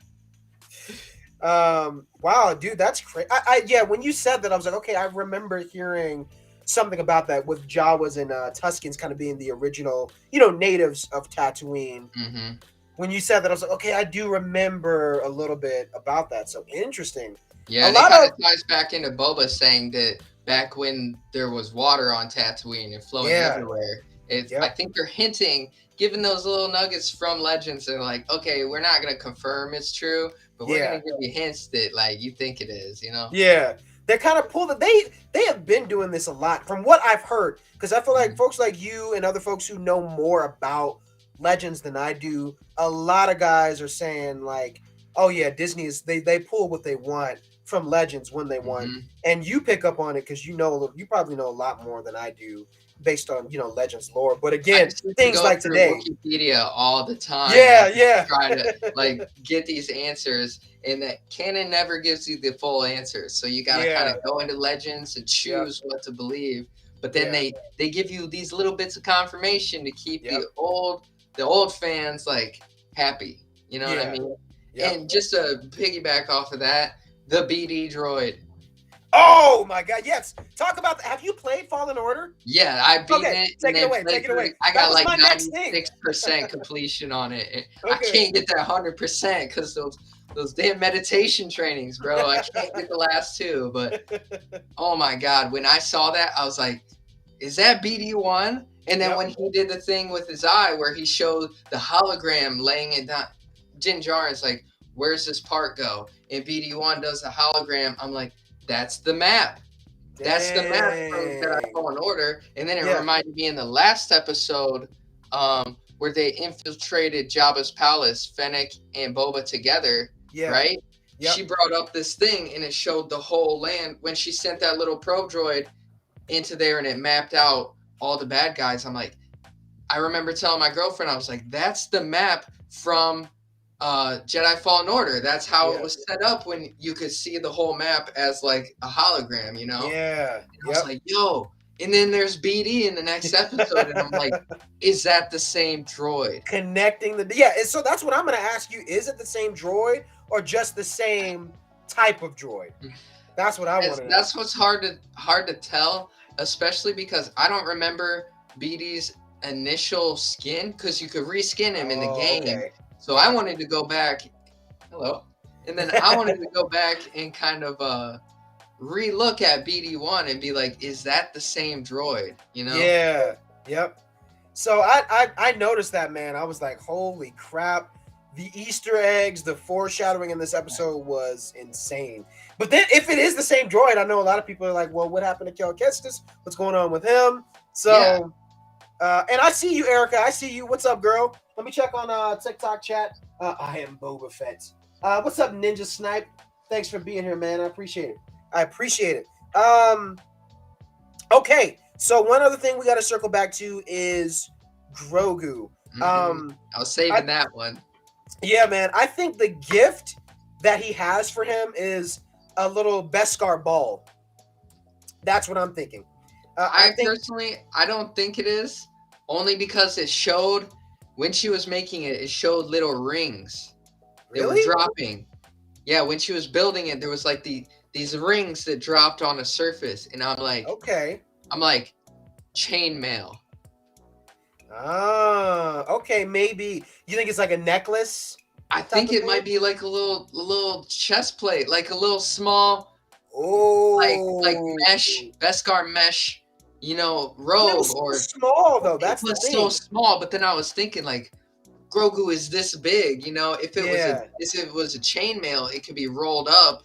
Wow, dude, that's crazy. Yeah, when you said that, I was like, okay, I remember hearing something about that, with Jawas and Tuskens kind of being the original, natives of Tatooine. Mm-hmm. When you said that, I was like, okay, I do remember a little bit about that. So interesting. Yeah, and it kind of ties back into Boba saying that back when there was water on Tatooine and flowing everywhere, I think they're hinting, given those little nuggets from Legends, they're like, okay, we're not going to confirm it's true, but we're going to give you hints that, like, you think it is, Yeah. They're kind of pulled it. They have been doing this a lot from what I've heard, because I feel like folks like you and other folks who know more about Legends than I do, a lot of guys are saying like, oh yeah, Disney is they pull what they want from Legends when they want, and you pick up on it because you probably know a lot more than I do based on Legends lore. But again, things like today, Wikipedia all the time, trying to like get these answers, and that canon never gives you the full answers, so you got to kind of go into Legends and choose what to believe. But then they give you these little bits of confirmation to keep the old fans like happy, what I mean? And just to piggyback off of that, the BD droid. Oh my God! Yes, talk about that. Have you played Fallen Order? Yeah, I beat it. Take it away. I got like 96% completion on it. I can't get that 100% because those damn meditation trainings, bro. I can't get the last two. But oh my God, when I saw that, I was like, is that BD1? And then Yep. when he did the thing with his eye where he showed the hologram laying it down, Din Djarin is like, where's this part go? And BD1 does the hologram. I'm like, that's the map. That's the map from Jedi Dang. Fallen Order. And then it Yeah. reminded me in the last episode where they infiltrated Jabba's palace, Fennec and Boba together, Yeah. right? Yep. She brought up this thing and it showed the whole land. When she sent that little probe droid into there and it mapped out all the bad guys, I'm like, I remember telling my girlfriend, I was like, that's the map from Jedi Fallen Order. That's how it was set up when you could see the whole map as like a hologram, you know? Yeah. And I was like, yo. And then there's BD in the next episode, and I'm like, is that the same droid? Connecting the and so that's what I'm gonna ask you. Is it the same droid or just the same type of droid? That's what I want to know. That's what's hard to tell, especially because I don't remember BD's initial skin, because you could reskin him in the game. Okay. So I wanted to go back. Hello. And then I wanted to go back and kind of re-look at BD1 and be like, is that the same droid? You know? Yeah. Yep. So I noticed that, man. I was like, holy crap. The Easter eggs, the foreshadowing in this episode was insane. But then if it is the same droid, I know a lot of people are like, well, what happened to Kel Kestis? What's going on with him? So and I see you, Erica. I see you. What's up, girl? Let me check on TikTok chat. I am Boba Fett. What's up, Ninja Snipe? Thanks for being here, man. I appreciate it. Okay, so one other thing we got to circle back to is Grogu. I was saving that one. Yeah, man. I think the gift that he has for him is a little Beskar ball. That's what I'm thinking. I don't think it is, only because it showed when she was making it. It showed little rings. Really? They were dropping. Yeah, when she was building it, there was like these rings that dropped on a surface, and I'm like, chainmail. Okay, maybe. You think it's like a necklace? I think it might be like a little chest plate, like a little small, like mesh, Beskar mesh, robe. Or small though. That's the thing. It was so small, but then I was thinking like, Grogu is this big, if it was a chainmail, it could be rolled up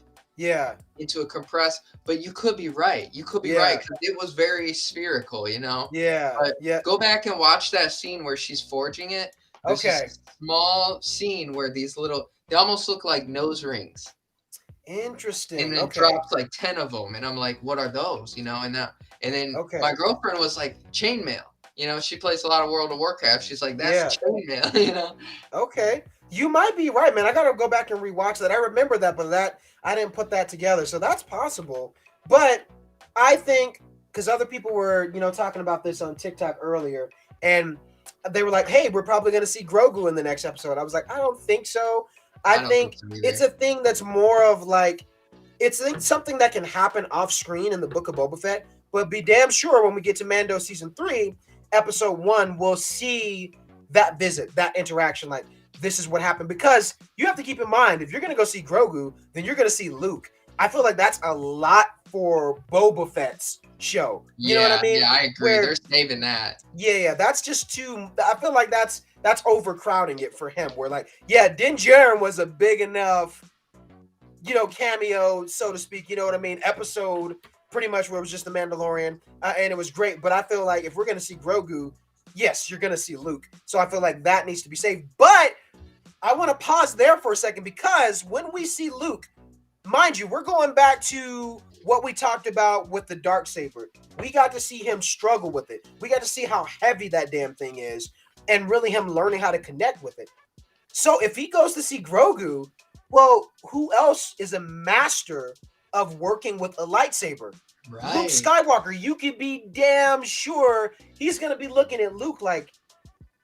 into a compressed, but you could be right. Right, because it was very spherical, But go back and watch that scene where she's forging it. There's this small scene where they almost look like nose rings. Interesting. And it drops like 10 of them, and I'm like, what are those? And then my girlfriend was like, chainmail. She plays a lot of World of Warcraft. She's like, that's chainmail, Okay. You might be right, man. I got to go back and rewatch that. I remember that, but I didn't put that together. So that's possible. But I think, because other people were, talking about this on TikTok earlier, and they were like, hey, we're probably going to see Grogu in the next episode. I was like, I don't think so. I think it's a thing that's more of like, it's something that can happen off screen in the Book of Boba Fett, but be damn sure when we get to Mando season 3, episode 1, we'll see that visit, that interaction. Like, this is what happened, because you have to keep in mind, if you're going to go see Grogu, then you're going to see Luke. I feel like that's a lot for Boba Fett's show. You know what I mean? Yeah, I agree. They're saving that. Yeah, that's just too. I feel like that's overcrowding it for him. Where like, Din Djarin was a big enough, cameo, so to speak. You know what I mean? Episode pretty much where it was just the Mandalorian, and it was great. But I feel like if we're gonna see Grogu, yes, you're gonna see Luke. So I feel like that needs to be saved. But I want to pause there for a second, because when we see Luke, mind you, we're going back to what we talked about with the Darksaber. We got to see him struggle with it. We got to see how heavy that damn thing is, and really him learning how to connect with it. So if he goes to see Grogu, well, who else is a master of working with a lightsaber? Right. Luke Skywalker. You can be damn sure he's going to be looking at Luke like,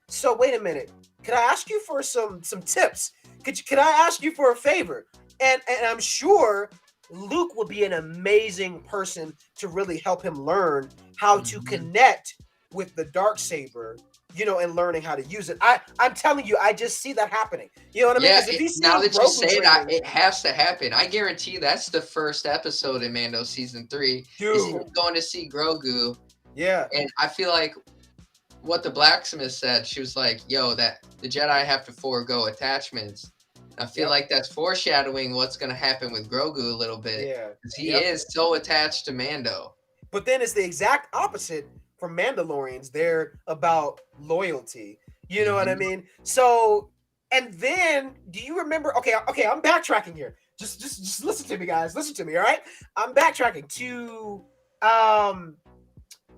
so wait a minute. Could I ask you for some tips? Could I ask you for a favor? And I'm sure Luke will be an amazing person to really help him learn how to connect with the Darksaber, and learning how to use it. I'm telling you, I just see that happening. You know what I mean? Yeah, now that you say it, it has to happen. I guarantee that's the first episode in Mando season 3. Dude. Is him going to see Grogu Yeah. And I feel like what the blacksmith said, she was like, yo, that the Jedi have to forego attachments. I feel Yep. like that's foreshadowing what's going to happen with Grogu a little bit. Yeah. Because he Yep. is so attached to Mando. But then it's the exact opposite from Mandalorians. They're about loyalty. You know what I Mm-hmm. mean? So, and then do you remember? Okay, okay, I'm backtracking here. Just listen to me, guys. Listen to me, all right? I'm backtracking to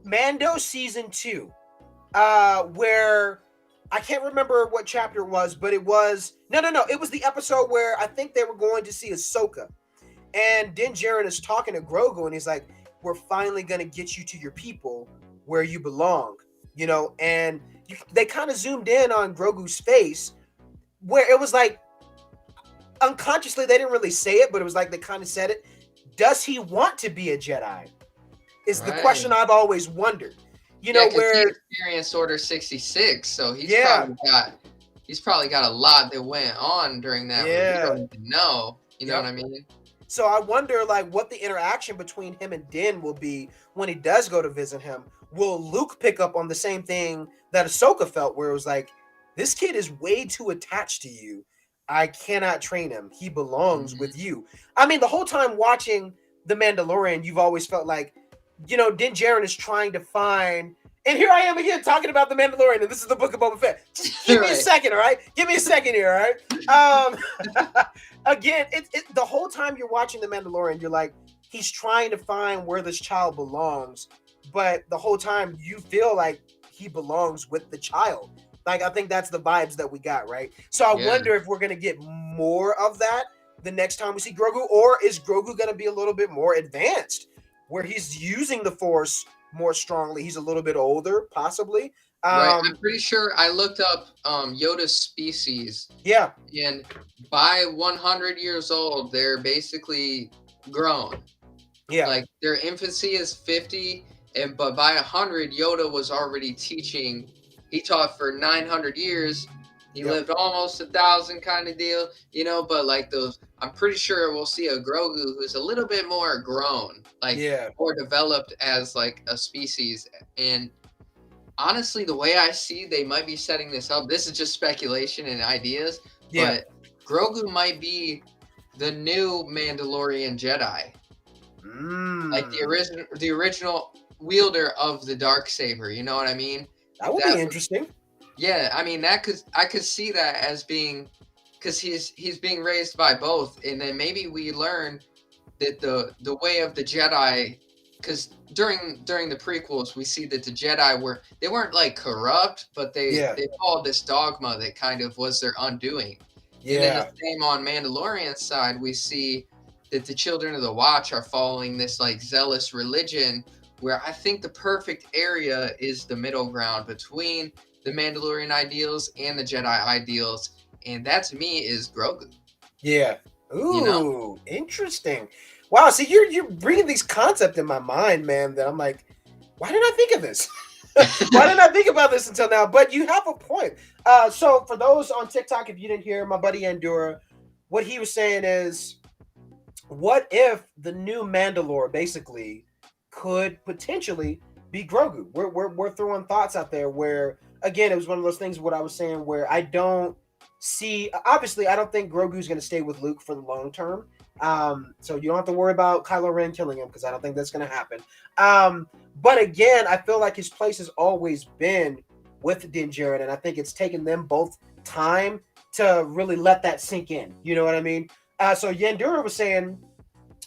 Mando season 2, where I can't remember what chapter it was, but it was no. It was the episode where I think they were going to see Ahsoka, and Din Djarin is talking to Grogu, and he's like, "We're finally gonna get you to your people where you belong," you know. And they kind of zoomed in on Grogu's face, where it was like unconsciously they didn't really say it, but it was like they kind of said it. Does he want to be a Jedi? Is the Right. question I've always wondered. You Yeah, know, because he where experienced Order 66, so yeah, he's probably got a lot that went on during that where we yeah, don't even know. You know yep. what I mean? So I wonder, like, what the interaction between him and Din will be when he does go to visit him. Will Luke pick up on the same thing that Ahsoka felt, where it was like, this kid is way too attached to you. I cannot train him. He belongs Mm-hmm. with you. I mean, the whole time watching The Mandalorian, you've always felt like, you know, Din Djarin is trying to find. And here I am again talking about The Mandalorian, and this is the Book of Boba Fett. Just give me a Right. second, all right? Give me a second here, all right? Again, the whole time you're watching The Mandalorian, you're like, he's trying to find where this child belongs, but the whole time you feel like he belongs with the child. Like, I think that's the vibes that we got, right? So I Yeah. wonder if we're gonna get more of that the next time we see Grogu, or is Grogu gonna be a little bit more advanced, where he's using the Force more strongly? He's a little bit older, possibly. Right. I'm pretty sure I looked up Yoda's species, Yeah, and by 100 years old, they're basically grown. yeah, Like their infancy is 50, and but by 100, Yoda was already teaching. He taught for 900 years. He yep, lived almost 1,000 kind of deal, you know. But like those, I'm pretty sure we'll see a Grogu who's a little bit more grown, like yeah, more developed as like a species. And honestly, the way I see they might be setting this up, this is just speculation and ideas, yeah. but Grogu might be the new Mandalorian Jedi, like Mm, the original wielder of the dark saber. You know what I mean? that would be That interesting. yeah, I mean I could see that as being because he's being raised by both, and then maybe we learn that the way of the Jedi, because during the prequels we see that the Jedi weren't like corrupt, but Yeah, they followed this dogma that kind of was their undoing. And then the yeah, same on Mandalorian side, we see that the children of the Watch are following this like zealous religion, where I think the perfect area is the middle ground between the Mandalorian ideals and the Jedi ideals, and that to me is Grogu. yeah. You know? Ooh, interesting. Wow. See, you're bringing these concepts in my mind, man. That I'm like, why didn't I think of this? Why didn't I think about this until now? But you have a point. So for those on TikTok, if you didn't hear my buddy Andura, what he was saying is, what if the new Mandalore basically could potentially be Grogu? We're throwing thoughts out there where, again, it was one of those things, what I was saying, where I don't see, obviously, I don't think Grogu's going to stay with Luke for the long term. So you don't have to worry about Kylo Ren killing him, because I don't think that's going to happen. But again, I feel like his place has always been with Din Djarin, and I think it's taken them both time to really let that sink in. You know what I mean? So Yandura was saying,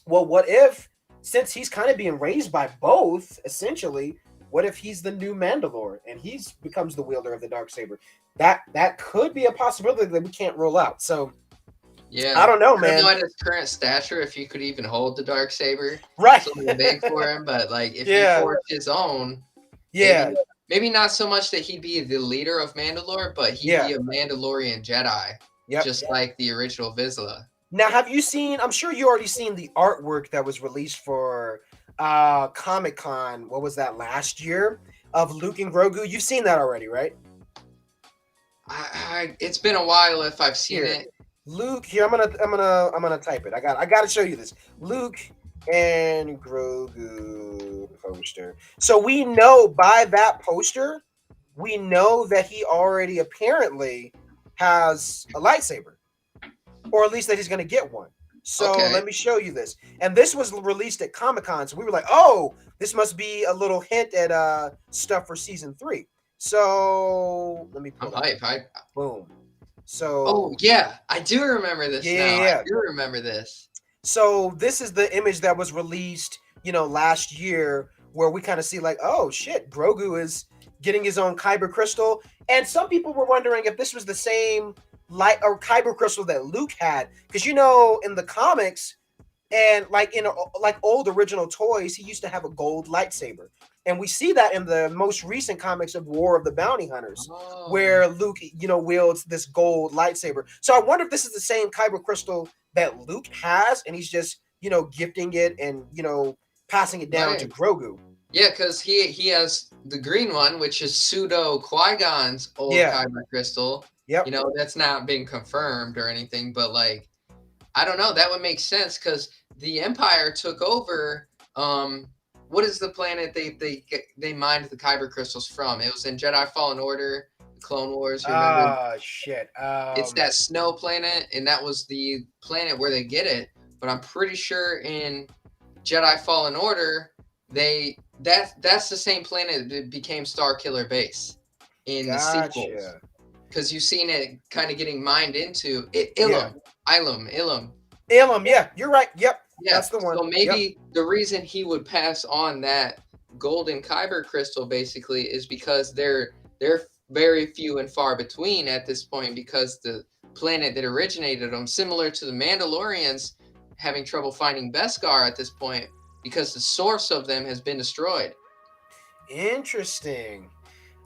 well, what if, since he's kind of being raised by both, essentially, what if he's the new Mandalore and he's becomes the wielder of the dark saber? That could be a possibility that we can't rule out. So I Yeah. don't know, I don't man. know at his current stature if you could even hold the dark saber. Right? It's a little big for him, but like if he Yeah, forged his own, yeah, maybe not so much that he'd be the leader of Mandalore, but he'd yeah, be a Mandalorian Jedi, yep. just like the original Vizsla. Now, have you seen? I'm sure you already seen the artwork that was released for Comic Con. What was that, last year, of Luke and Grogu? You've seen that already, right? It's been a while if I've seen Here, it. Luke. Here, I'm gonna type it. I got to show you this. Luke and Grogu poster. So we know by that poster, we know that he already apparently has a lightsaber, or at least that he's going to get one. So Okay. let me show you this. And this was released at Comic-Con. So we were like, oh, this must be a little hint at stuff for season 3. So let me pull I'm that hype. up. Boom. Oh So yeah, I do remember this yeah, now. yeah, I yeah. do remember this. So this is the image that was released, last year, where we kind of see like, oh shit, Grogu is getting his own kyber crystal, and some people were wondering if this was the same light or kyber crystal that Luke had, because in the comics and like in like old original toys, he used to have a gold lightsaber, and we see that in the most recent comics of War of the Bounty Hunters, Oh, where Luke, wields this gold lightsaber. So I wonder if this is the same kyber crystal that Luke has, and he's just gifting it and passing it down to right. Grogu. Yeah, because he has the green one, which is pseudo Qui-Gon's old Yeah. kyber crystal. Yep. That's not been confirmed or anything, but like I don't know. That would make sense because the Empire took over. What is the planet they mined the kyber crystals from? It was in Jedi Fallen Order, Clone Wars. You remember? Ah, shit. It's that snow planet, and that was the planet where they get it. But I'm pretty sure in Jedi Fallen Order, that's the same planet that became Star Killer Base in the sequels. Gotcha. Because you've seen it kind of getting mined into Yeah. Ilum. Ilum. Yeah, you're right. Yep, Yeah. that's the one. So Yep. maybe the reason he would pass on that golden kyber crystal basically is because they're very few and far between at this point because the planet that originated them, similar to the Mandalorians having trouble finding Beskar at this point because the source of them has been destroyed. Interesting.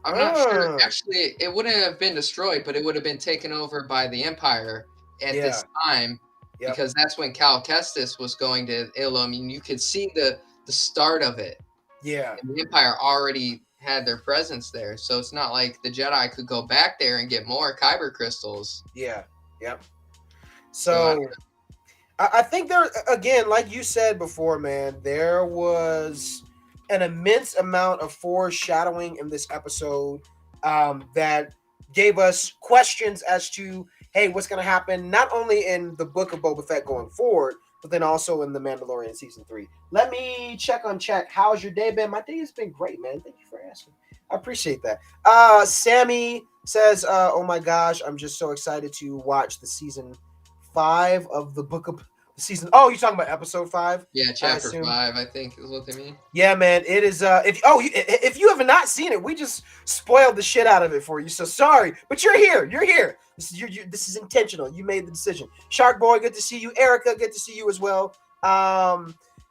I'm not sure. Oh, Actually, it wouldn't have been destroyed, but it would have been taken over by the Empire at yeah. this time Yep. because that's when Cal Kestis was going to Ilum, and you could see the start of it. Yeah. And the Empire already had their presence there, so it's not like the Jedi could go back there and get more kyber crystals. Yeah. Yep. So I, So I think there again, like you said before, man, there was an immense amount of foreshadowing in this episode that gave us questions as to, hey, what's going to happen not only in the book of Boba Fett going forward, but then also in the Mandalorian season 3. Let me check on chat. How's your day been? My day has been great, man. Thank you for asking. I appreciate that. Sammy says, "Oh my gosh, I'm just so excited to watch the season 5 of the book of season." Oh, you're talking about episode 5? yeah, I chapter assume. 5, I think is what they mean. Yeah, man, it is. If you have not seen it, we just spoiled the shit out of it for you. So sorry, but you're here. You're here. This is intentional. You made the decision. Shark Boy, good to see you. Erica, good to see you as well.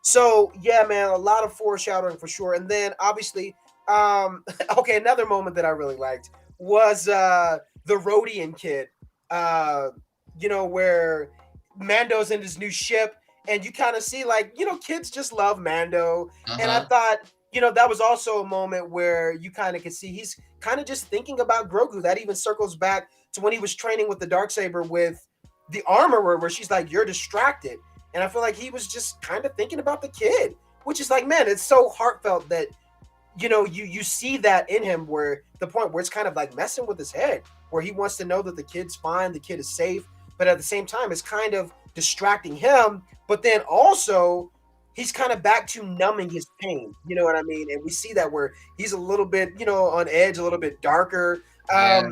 So yeah, man, a lot of foreshadowing for sure. And then obviously, okay, another moment that I really liked was the Rhodian kid. Where Mando's in his new ship, and you kind of see like kids just love Mando, and I Uh-huh. thought that was also a moment where you kind of could see he's kind of just thinking about Grogu. That even circles back to when he was training with the Darksaber with the armorer, where she's like, "You're distracted," and I feel like he was just kind of thinking about the kid, which is like, man, it's so heartfelt that you see that in him, where the point where it's kind of like messing with his head, where he wants to know that the kid's fine, the kid is safe, but at the same time it's kind of distracting him, but then also he's kind of back to numbing his pain, you know what I mean? And we see that where he's a little bit on edge, a little bit darker, Yeah.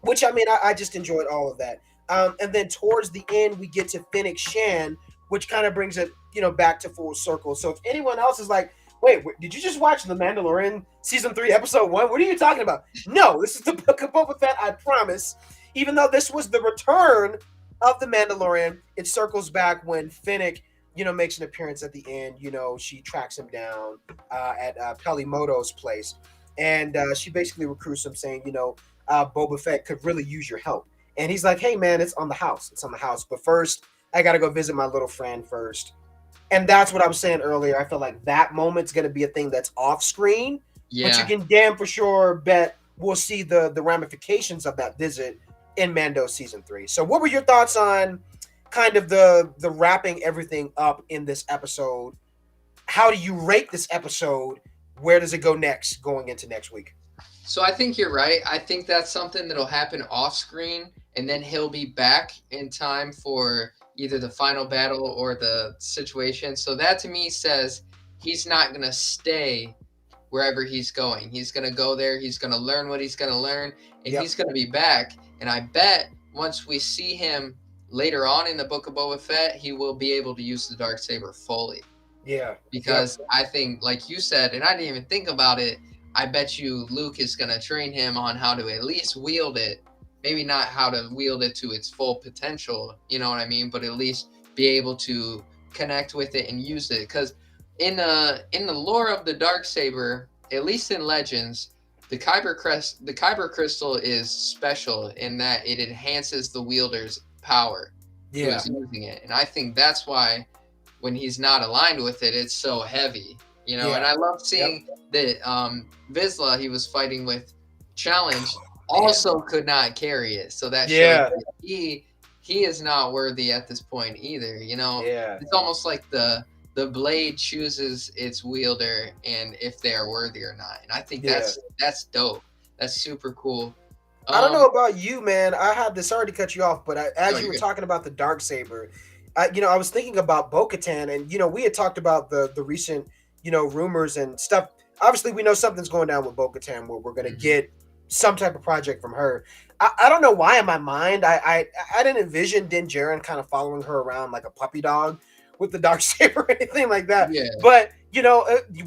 which I mean, I just enjoyed all of that. And then towards the end we get to Fennec Shan, which kind of brings it back to full circle. So if anyone else is like, wait, did you just watch The Mandalorian season 3 episode 1? What are you talking about? No, this is the book of Boba Fett, I promise. Even though this was the return of the Mandalorian, it circles back when Fennec, makes an appearance at the end. She tracks him down at Pelimoto's place, and she basically recruits him, saying, Boba Fett could really use your help. And he's like, hey, man, it's on the house. It's on the house. But first, I got to go visit my little friend first. And that's what I was saying earlier. I feel like that moment's going to be a thing that's off screen, but you Yeah. can damn for sure bet we'll see the ramifications of that visit in Mando season 3. So what were your thoughts on kind of the wrapping everything up in this episode. How do you rate this episode? Where does it go next, going into next week? So I think you're right. I think that's something that'll happen off screen, and then he'll be back in time for either the final battle or the situation. So that to me says he's not going to stay wherever he's going. He's going to go there. He's going to learn what he's going to learn, and Yep. he's going to be back. And I bet once we see him later on in the Book of Boba Fett, he will be able to use the Darksaber fully. Yeah. Because I think, like you said, and I didn't even think about it, I bet you Luke is going to train him on how to at least wield it. Maybe not how to wield it to its full potential, you know what I mean? But at least be able to connect with it and use it. Because in the lore of the Darksaber, at least in Legends, the Kyber crystal is special in that it enhances the wielder's power who is using it. And I think that's why when he's not aligned with it, it's so heavy, you know. And I love seeing that Vizsla he was fighting with challenge also could not carry it, so that shows that he is not worthy at this point either, you know. It's almost like the blade chooses its wielder and if they are worthy or not. And I think that's dope. That's super cool. I don't know about you, man. I had this, sorry to cut you off, but as you were talking about the Darksaber, I was thinking about Bo-Katan, and we had talked about the recent rumors and stuff. Obviously, we know something's going down with Bo-Katan where we're gonna get some type of project from her. I don't know why in my mind I didn't envision Din Djarin kind of following her around like a puppy dog with the Darksaber or anything like that. But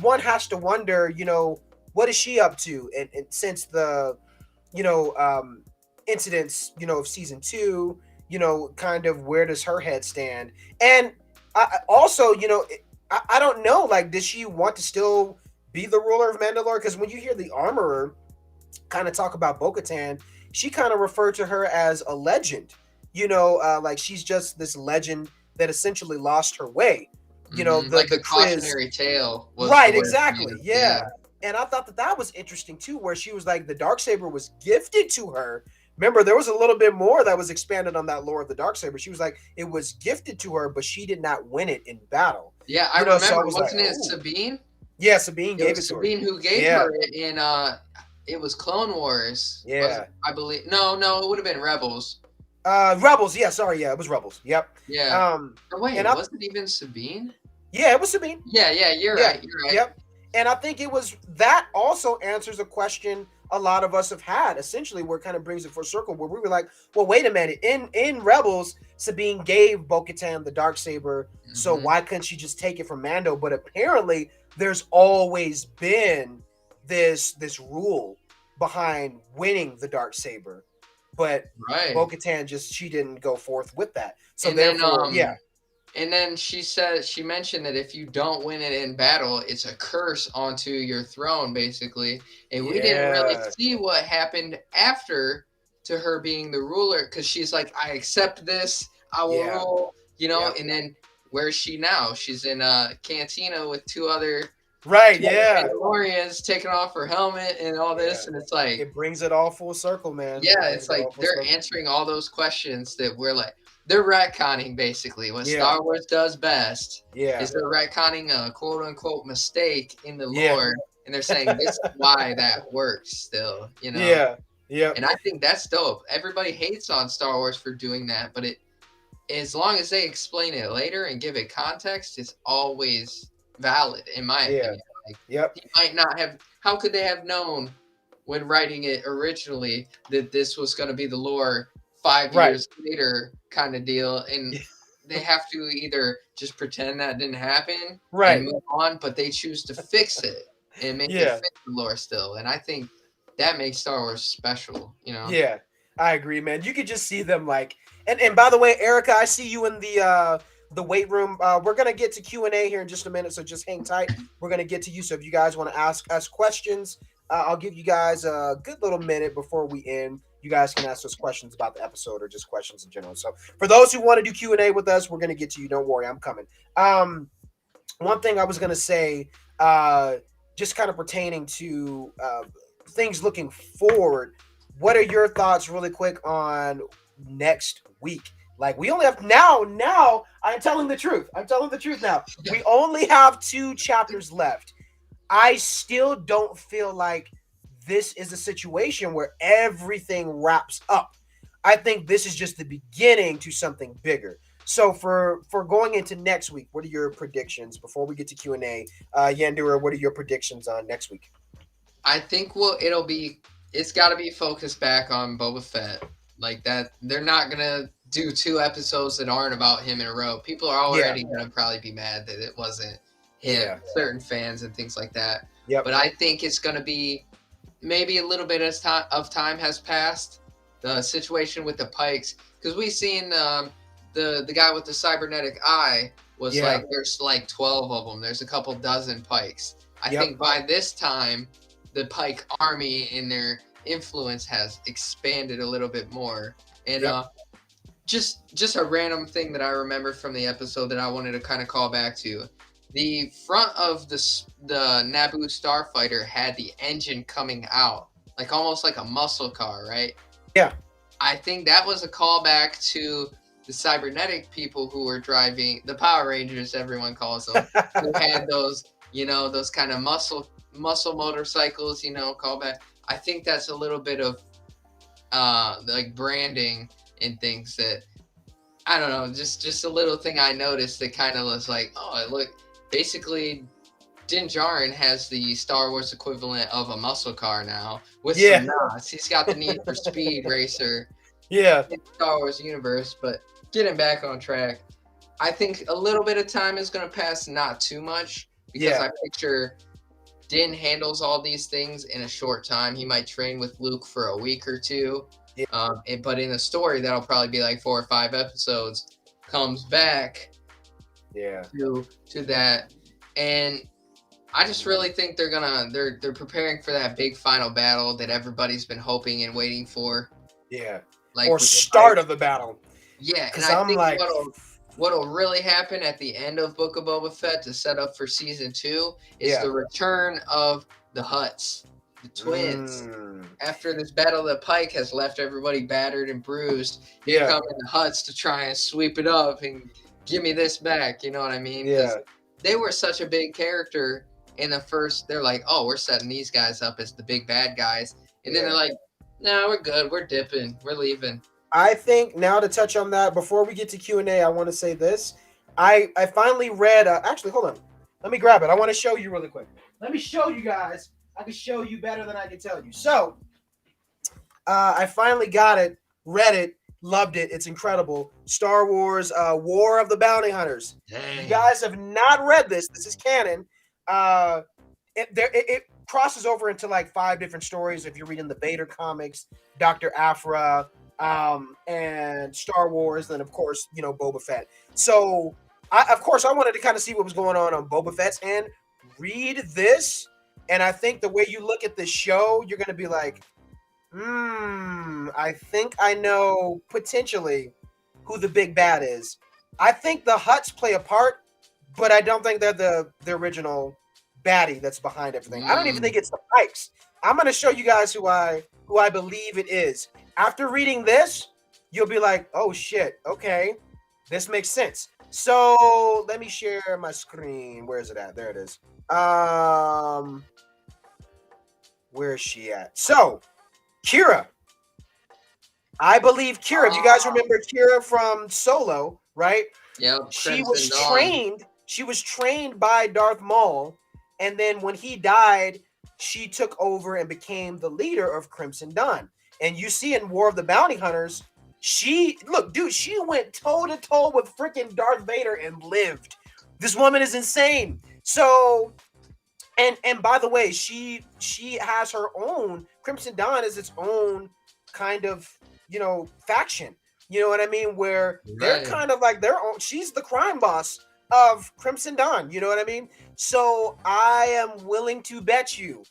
one has to wonder, what is she up to? And since the incidents, of season 2. Kind of where does her head stand? And also, I don't know, like, does she want to still be the ruler of Mandalore? Because when you hear the Armorer kind of talk about Bo-Katan, she kind of referred to her as a legend, like she's just this legend that essentially lost her way. Like a cautionary tale. Right, exactly. Yeah. And I thought that was interesting too, where she was like, the Darksaber was gifted to her. Remember, there was a little bit more that was expanded on that lore of the Darksaber. She was like, it was gifted to her, but she did not win it in battle. Yeah, I remember. So wasn't it Sabine? Yeah, Sabine gave it to her. Sabine who gave her it in it was Clone Wars. Yeah. I believe. No, it would have been Rebels. Rebels. Yeah, sorry. Yeah, it was Rebels. Yep. Yeah. Wait, was it even Sabine? Yeah, it was Sabine. Yeah, you're right. You're right. Yep. And I think it was that also answers a question a lot of us have had, essentially, where it kind of brings it full circle, where we were like, well, wait a minute. In Rebels, Sabine gave Bo-Katan the Darksaber, so why couldn't she just take it from Mando? But apparently, there's always been this rule behind winning the Darksaber, but Bo-Katan she didn't go forth with that. So and therefore, And then she mentioned that if you don't win it in battle, it's a curse onto your throne, basically. And we didn't really see what happened after to her being the ruler, because she's like, I accept this, I will rule, and then where's she now? She's in a cantina with 2 other Mandalorians taking off her helmet and all this, and it's like, it brings it all full circle, man. Yeah, it's like they're answering all those questions that we're like, they're retconning basically what Star Wars does best. Is they're retconning a quote unquote mistake in the lore, and they're saying this is why that works still, Yeah. And I think that's dope. Everybody hates on Star Wars for doing that, but as long as they explain it later and give it context, it's always valid in my opinion. Like, he might not have. How could they have known when writing it originally that this was going to be the lore 5 years later kind of deal, and they have to either just pretend that didn't happen and move on, but they choose to fix it and make it fit the lore still. And I think that makes Star Wars special, Yeah, I agree, man. You could just see them like, and by the way, Erica, I see you in the weight room. We're gonna get to Q&A here in just a minute, so just hang tight. We're gonna get to you. So if you guys want to ask us questions, I'll give you guys a good little minute before we end. You guys can ask us questions about the episode or just questions in general. So for those who want to do Q&A with us, we're going to get to you. Don't worry, I'm coming. One thing I was going to say, just kind of pertaining to things looking forward, what are your thoughts really quick on next week? Like we only have now I'm telling the truth. I'm telling the truth now. We only have 2 chapters left. I still don't feel like this is a situation where everything wraps up. I think this is just the beginning to something bigger. So for going into next week, what are your predictions before we get to Q&A? Yandura, what are your predictions on next week? I think it's got to be focused back on Boba Fett. Like that, they're not gonna do 2 episodes that aren't about him in a row. People are Yeah. already gonna probably be mad that it wasn't him. Yeah. Certain fans and things like that. Yep. But I think it's gonna be maybe a little bit of time has passed. The situation with the Pikes, because we've seen the guy with the cybernetic eye was Yeah. like there's like 12 of them. There's a couple dozen Pikes. I Yep. think by this time the Pike army and their influence has expanded a little bit more. And Yep. just a random thing that I remember from the episode that I wanted to kind of call back to. The front of the Naboo starfighter had the engine coming out, like almost like a muscle car, right? Yeah. I think that was a callback to the cybernetic people who were driving the Power Rangers, everyone calls them, who had those, those kind of muscle motorcycles, callback. I think that's a little bit of like branding and things that I don't know, just a little thing I noticed that kind of was like, oh, look, basically Din Djarin has the Star Wars equivalent of a muscle car now with some knots. He's got the Need for Speed racer in the Star Wars universe. But getting back on track, I think a little bit of time is going to pass, not too much, because I picture Din handles all these things in a short time. He might train with Luke for a week or two. But in a story, that'll probably be like 4 or 5 episodes, comes back to that. And I just really think they're preparing for that big final battle that everybody's been hoping and waiting for. Yeah. Like or start of the battle. Yeah, and I think what'll really happen at the end of Book of Boba Fett to set up for season 2 is the return of the Hutts, the twins. After this battle of the Pike has left everybody battered and bruised, here come the Hutts to try and sweep it up and give me this back. You know what I mean? Yeah. They were such a big character in the first. They're like, oh, we're setting these guys up as the big bad guys, and then they're like, no, we're good. We're dipping. We're leaving. I think now to touch on that, before we get to Q&A, I want to say this. I finally read, actually, hold on. Let me grab it. I want to show you really quick. Let me show you guys. I can show you better than I can tell you. So, I finally got it, read it, loved it. It's incredible. Star Wars War of the Bounty Hunters. Dang. You guys have not read this. This is canon. It crosses over into like 5 different stories. If you're reading the Vader comics, Dr. Aphra, and Star Wars, then of course, Boba Fett. So I wanted to kind of see what was going on Boba Fett's end. Read this, and I think the way you look at this show, you're gonna be like, I think I know potentially who the big bad is. I think the Hutts play a part, but I don't think they're the original baddie that's behind everything. I don't even think it's the Pikes. I'm gonna show you guys who I believe it is. After reading this, you'll be like, oh shit, okay, this makes sense. So let me share my screen. Where is it at? There it is. Where is she at? So Kira. I believe Kira. If you guys remember Kira from Solo, right? Yeah. She was trained by Darth Maul, and then when he died, she took over and became the leader of Crimson Dawn. And you see in War of the Bounty Hunters, she went toe to toe with freaking Darth Vader and lived. This woman is insane. So, and by the way, she has her own. Crimson Dawn is its own kind of faction. You know what I mean? Where they're kind of like their own. She's the crime boss of Crimson Dawn. You know what I mean? So I am willing to bet you.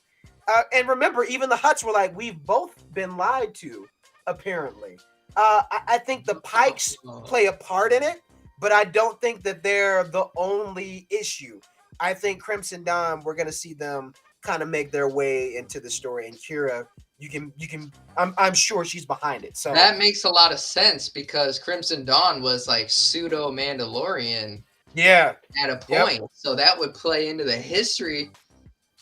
And remember, even the Hutts were like, we've both been lied to, apparently. I think the Pikes play a part in it, but I don't think that they're the only issue. I think Crimson Dawn, we're going to see them kind of make their way into the story. And Kira, you can. I'm sure she's behind it. So that makes a lot of sense because Crimson Dawn was like pseudo Mandalorian yeah, at a point, so that would play into the history.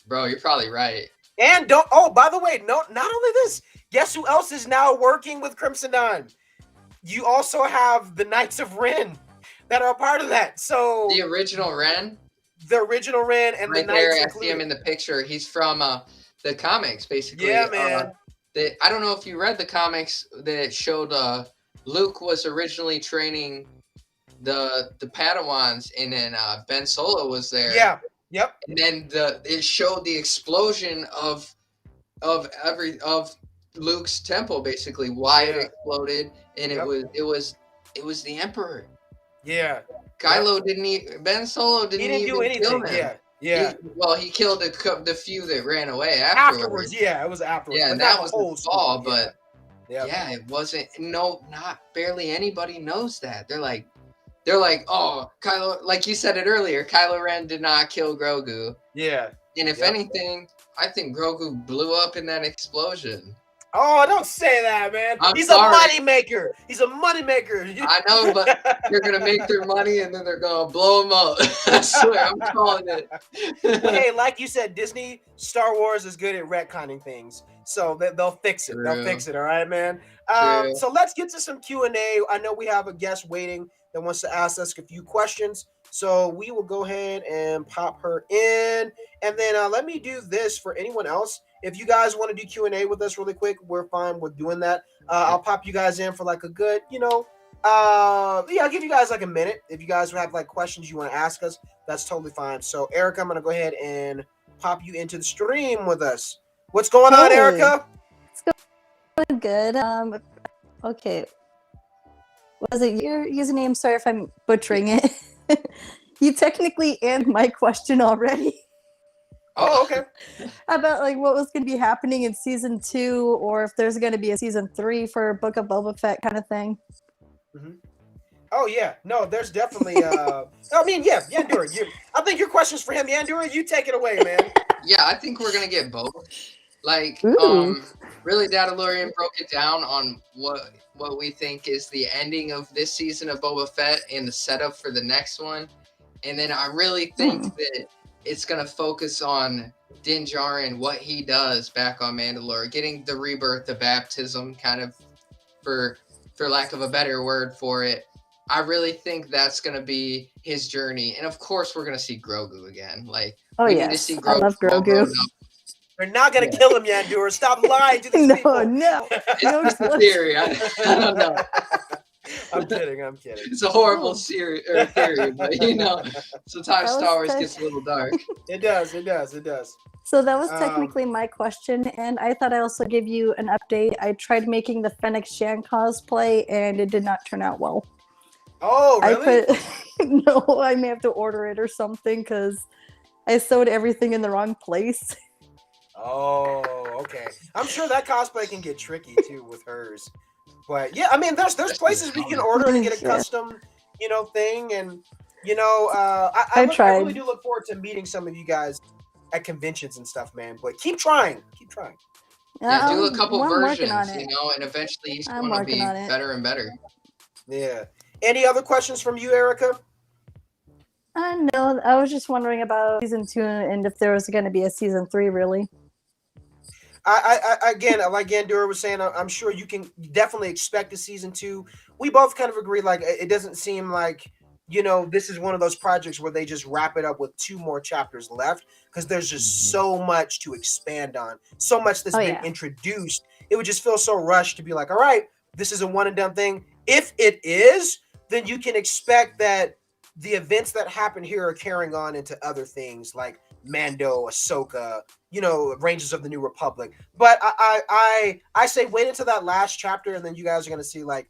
Bro, you're probably right. And don't. Oh, by the way, no. Not only this. Guess who else is now working with Crimson Dawn? You also have the Knights of Ren that are a part of that. So The original Ren, the original Ren and right the Knights there, I included. see him in the picture. He's from the comics, basically. Yeah, man. I don't know if you read the comics that showed Luke was originally training the Padawans, and then Ben Solo was there. Yeah. Yep. And then it showed the explosion of Luke's temple, basically why it exploded, and it was the Emperor. Yeah. Kylo Ben Solo didn't even do anything. kill him. Yeah. He killed the few that ran away Afterwards, yeah, it was afterwards. Yeah, but and that was the fall, but yeah, it wasn't. No, not barely anybody knows that. They're like, oh, Kylo, like you said it earlier, Kylo Ren did not kill Grogu. Yeah. And if anything, I think Grogu blew up in that explosion. Oh, don't say that, man. He's sorry. a money maker. He's a money maker. I know, but they're gonna make their money and then they're gonna blow them up. I swear, I'm calling it. But hey, like you said, Disney, Star Wars is good at retconning things, so they'll fix it. True. They'll fix it. All right, man. So let's get to some Q&A. I know we have a guest waiting that wants to ask us a few questions, so we will go ahead and pop her in, and then let me do this for anyone else. If you guys want to do Q&A with us really quick, we're fine with doing that. I'll pop you guys in for like a good, I'll give you guys like a minute. If you guys have like questions you want to ask us, that's totally fine. So, Erica, I'm going to go ahead and pop you into the stream with us. What's going on, Erica? It's going good. Okay. Was it your username? Sorry if I'm butchering it. You technically answered my question already. Oh, okay. About like what was going to be happening in season 2, or if there's going to be a season 3 for Book of Boba Fett kind of thing. Mm-hmm. Oh yeah, no, there's definitely. Yandura. I think your question's for him, Yandura. You take it away, man. Yeah, I think we're gonna get both. Like, Ooh. really, Mandalorian broke it down on what we think is the ending of this season of Boba Fett and the setup for the next one, and then I really think that it's going to focus on Din Djarin, what he does back on Mandalore, getting the rebirth, the baptism, kind of, for lack of a better word for it. I really think that's going to be his journey. And of course, we're going to see Grogu again. Like, we need to see Grogu. I love Grogu. They're not going to kill him, Yandura. Stop lying to these people. No. It's a theory. I don't know. I'm kidding. It's a horrible theory, but sometimes Star Wars gets a little dark. It does. So that was technically my question, and I thought I also give you an update. I tried making the Fennec Shan cosplay, and it did not turn out well. Oh, really? No, I may have to order it or something because I sewed everything in the wrong place. Oh, okay. I'm sure that cosplay can get tricky too with hers. But yeah, I mean, there's places we can order and get a custom, thing, and I really do look forward to meeting some of you guys at conventions and stuff, man. But keep trying. Yeah, do a couple versions, and eventually each one will be better and better. Yeah. Any other questions from you, Erica? No, I was just wondering about season 2 and if there was going to be a season 3, really. I again, like Yandura was saying, I'm sure you can definitely expect a season 2. We both kind of agree, like, it doesn't seem like, this is one of those projects where they just wrap it up with 2 more chapters left, because there's just so much to expand on, so much that's been introduced. It would just feel so rushed to be like, all right, this is a one and done thing. If it is, then you can expect that the events that happen here are carrying on into other things like Mando, Ahsoka, Rangers of the New Republic. But I say wait until that last chapter, and then you guys are going to see like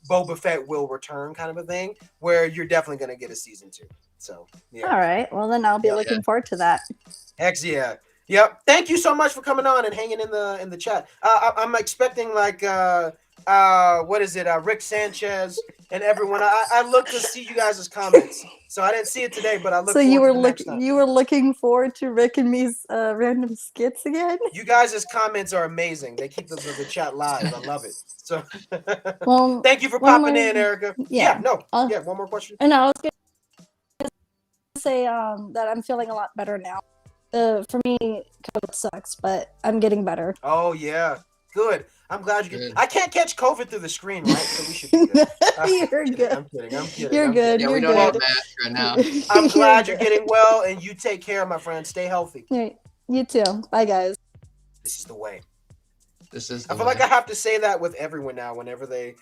Boba Fett will return kind of a thing, where you're definitely going to get a season 2. So yeah. All right. Well, then I'll be looking forward to that. Heck yeah. Yep. Thank you so much for coming on and hanging in the chat. I'm expecting like what is it? Rick Sanchez and everyone. I look to see you guys' comments. So I didn't see it today, but I look So you forward were to the next time. you were looking forward to Rick and me's random skits again? You guys' comments are amazing. They keep the chat live. I love it. So Well, thank you for one popping more- in, Erica. yeah. No. Yeah, one more question. And I was gonna say that I'm feeling a lot better now. For me, COVID sucks, but I'm getting better. Oh yeah. Good. I'm glad you Good. can. I can't catch COVID through the screen, right? So we should be good. You're good. I'm kidding. I'm kidding. You're I'm good. kidding. Yeah, You're we don't good. have masks right now. I'm glad you're good. getting well, and you take care, my friend. Stay healthy. Yeah, you too. Bye, guys. This is the way. This is. I feel like I have to say that with everyone now. Whenever they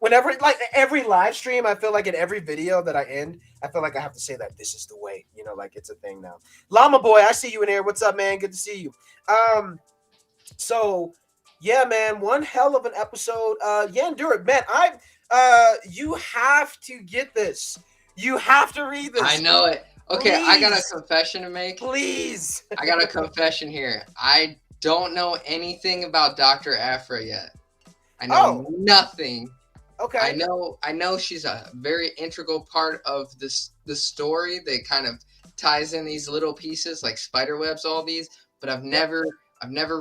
whenever every live stream, I feel like in every video that I end, I feel like I have to say that this is the way. You know, like it's a thing now. Llama Boy, I see you in here. What's up, man? Good to see you. So yeah, man, one hell of an episode. Yandurik, man, you have to get this. You have to read this. I know it. Okay, I got a Please. confession to make. Please. I got a confession here. I don't know anything about Dr. Aphra yet. I know nothing. Okay. I know she's a very integral part of the story that kind of ties in these little pieces like spider webs, all these, but I've never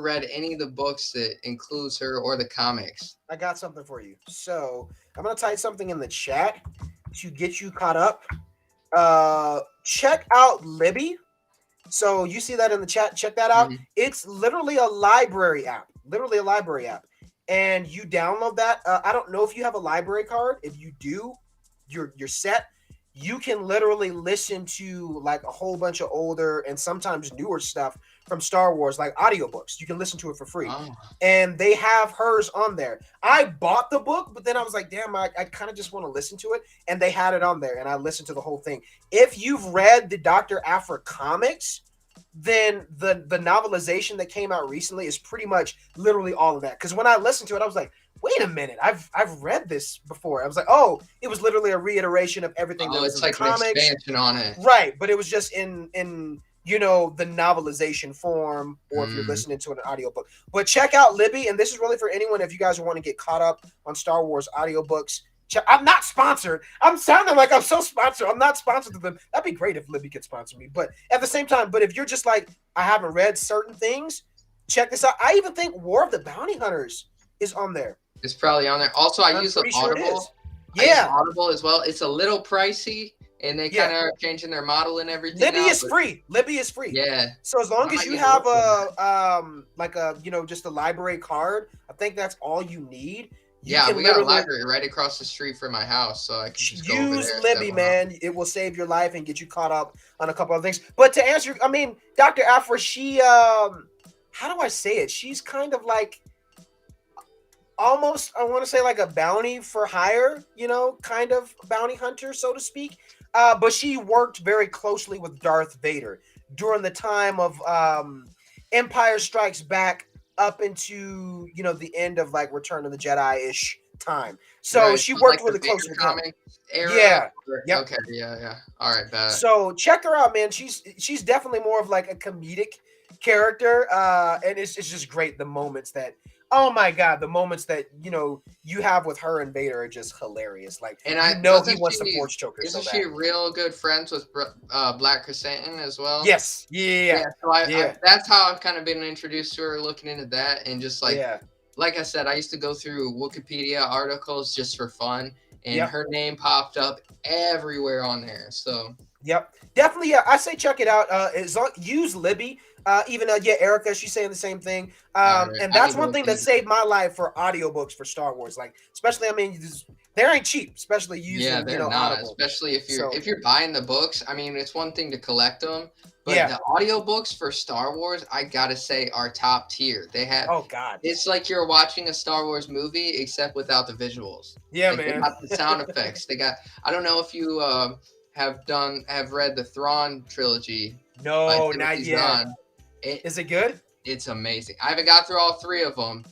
read any of the books that includes her or the comics. I got something for you. So I'm gonna type something in the chat to get you caught up. Check out Libby. So you see that in the chat. Check that out. Mhm. It's literally a library app. And you download that. I don't know if you have a library card. If you do, you're set. You can literally listen to like a whole bunch of older and sometimes newer stuff from Star Wars, like audiobooks. You can listen to it for free. Oh. And they have hers on there. I bought the book, but then I was like, damn, I kind of just want to listen to it. And they had it on there, and I listened to the whole thing. If you've read the Dr. Aphra comics, then the novelization that came out recently is pretty much literally all of that. Because when I listened to it, I was like, wait a minute, I've read this before. I was like, oh, it was literally a reiteration of everything that was It's in like the an comics. expansion on it. Right, but it was just in the novelization form, or if you're listening to an audiobook. But check out Libby, and this is really for anyone if you guys want to get caught up on Star Wars audiobooks. I'm not sponsored. I'm sounding like I'm so sponsored. I'm not sponsored to them. That'd be great if Libby could sponsor me. But at the same time, if you're just like, I haven't read certain things, check this out. I even think War of the Bounty Hunters is on there. It's probably on there. Also, I use pretty sure it Audible. is. I use Yeah. Audible as well. It's a little pricey, and they kind of are changing their model and everything. Libby now, is free. Libby is free. Yeah. So as long I as might you need to have look just a library card, I think that's all you need. Yeah, we got a library right across the street from my house, so I can just go over use there. Libby, man. It will save your life and get you caught up on a couple of things. But to answer, Dr. Aphra, she how do I say it? She's kind of like almost, I want to say like a bounty for hire, kind of bounty hunter, so to speak. But she worked very closely with Darth Vader during the time of Empire Strikes Back up into, the end of like Return of the Jedi-ish time. So she worked really close with him. Era, yeah. Yep. Okay. Yeah. All right. Bad. So check her out, man. She's definitely more of like a comedic character, and it's just great. The moments that, oh my god, the moments that you have with her and Vader are just hilarious. Like, and he wants to force choke her. Isn't she real good friends with Black Chrysanthemum as well? Yes. Yeah. So that's how I've kind of been introduced to her, looking into that, and just like. Yeah. Like I said, I used to go through Wikipedia articles just for fun, and her name popped up everywhere on there. So, definitely. Yeah, I say check it out. Use Libby. Even Erica, she's saying the same thing. And that's one thing that saved my life for audiobooks for Star Wars. Like, especially, they ain't cheap, especially using they're not. Audible. Especially if you're buying the books. It's one thing to collect them. But the audiobooks for Star Wars, I gotta say, are top tier. They have. Oh God! It's like you're watching a Star Wars movie, except without the visuals. Yeah, man. They got the sound effects. They got. I don't know if you have read the Thrawn Trilogy. No, not yet. Is it good? It's amazing. I haven't got through all 3 of them,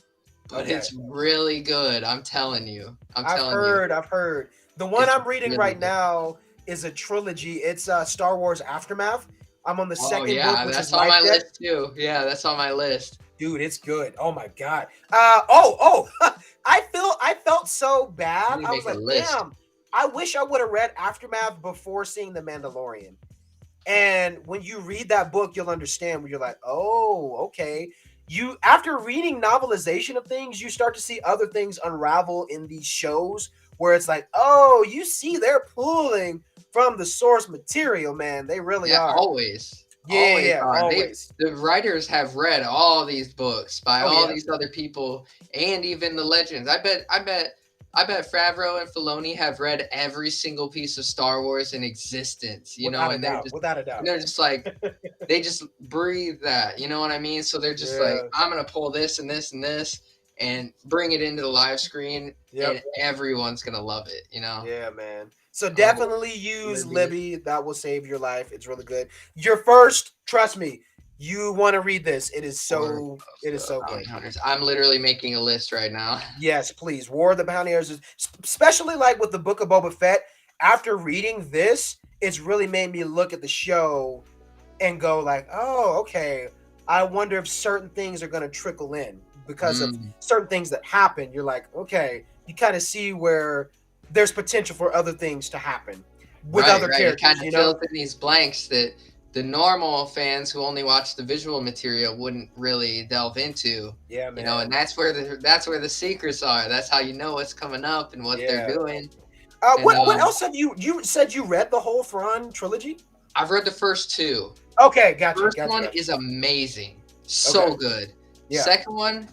but it's really good. I'm telling you. I've heard. The one I'm reading right now is a trilogy. It's Star Wars Aftermath. I'm on the Oh second book, yeah, which that's is on Life my Debt. list too. Yeah, that's on my list. Dude, it's good. Oh my god. I felt so You bad. need to I was make a like, list. damn. I wish I would have read Aftermath before seeing The Mandalorian. And when you read that book, you'll understand where you're like, oh, okay. You after reading novelization of things, you start to see other things unravel in these shows where it's like, oh, you see, they're pulling from the source material, man. They really Yeah, are. always. Yeah, Are. always. The writers have read all these books by Oh all yeah. these other people and even the legends. I bet Favreau and Filoni have read every single piece of Star Wars in existence, Without a and doubt. Without a doubt. they're just like they just breathe that, you know what I mean? So they're just like, Yeah. I'm gonna pull this and this and this and bring it into the live screen Yep. and everyone's gonna love it, Yeah, man. So Oh, definitely use Libby. Libby. That will save your life. It's really good. Your first, trust me, you want to read this. It is so good. Bounty Hunters. I'm literally making a list right now. Yes, please. War of the Bounty Hunters, especially like with the Book of Boba Fett. After reading this, it's really made me look at the show and go like, oh, okay. I wonder if certain things are going to trickle in because of certain things that happen. You're like, okay, you kind of see where there's potential for other things to happen with other characters. It kind of fills in these blanks that the normal fans who only watch the visual material wouldn't really delve into. Yeah, man. And that's where the secrets are. That's how you know what's coming up and what they're doing. What else have you said you read the whole Thrawn trilogy? I've read the first two. Okay, gotcha. First one is amazing. So good. Yeah. Second one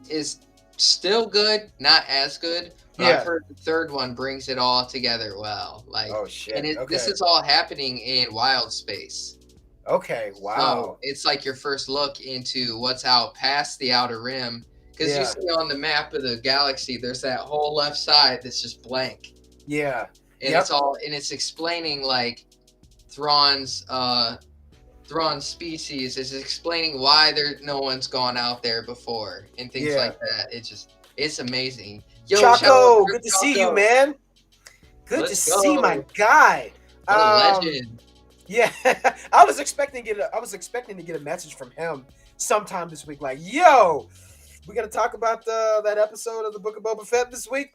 is still good, not as good. But I've heard the third one brings it all together well. Like, oh shit. And this is all happening in wild space. Okay, wow. So it's like your first look into what's out past the outer rim. Because you see on the map of the galaxy, there's that whole left side that's just blank. Yeah. And it's explaining like Thrawn's species is explaining why no one's gone out there before and things like that. It's amazing. Yo, Chaco, good to see you, man. Good to see my guy. What a legend. Yeah, I was expecting to get a message from him sometime this week. Like, yo, we're gonna talk about that episode of the Book of Boba Fett this week,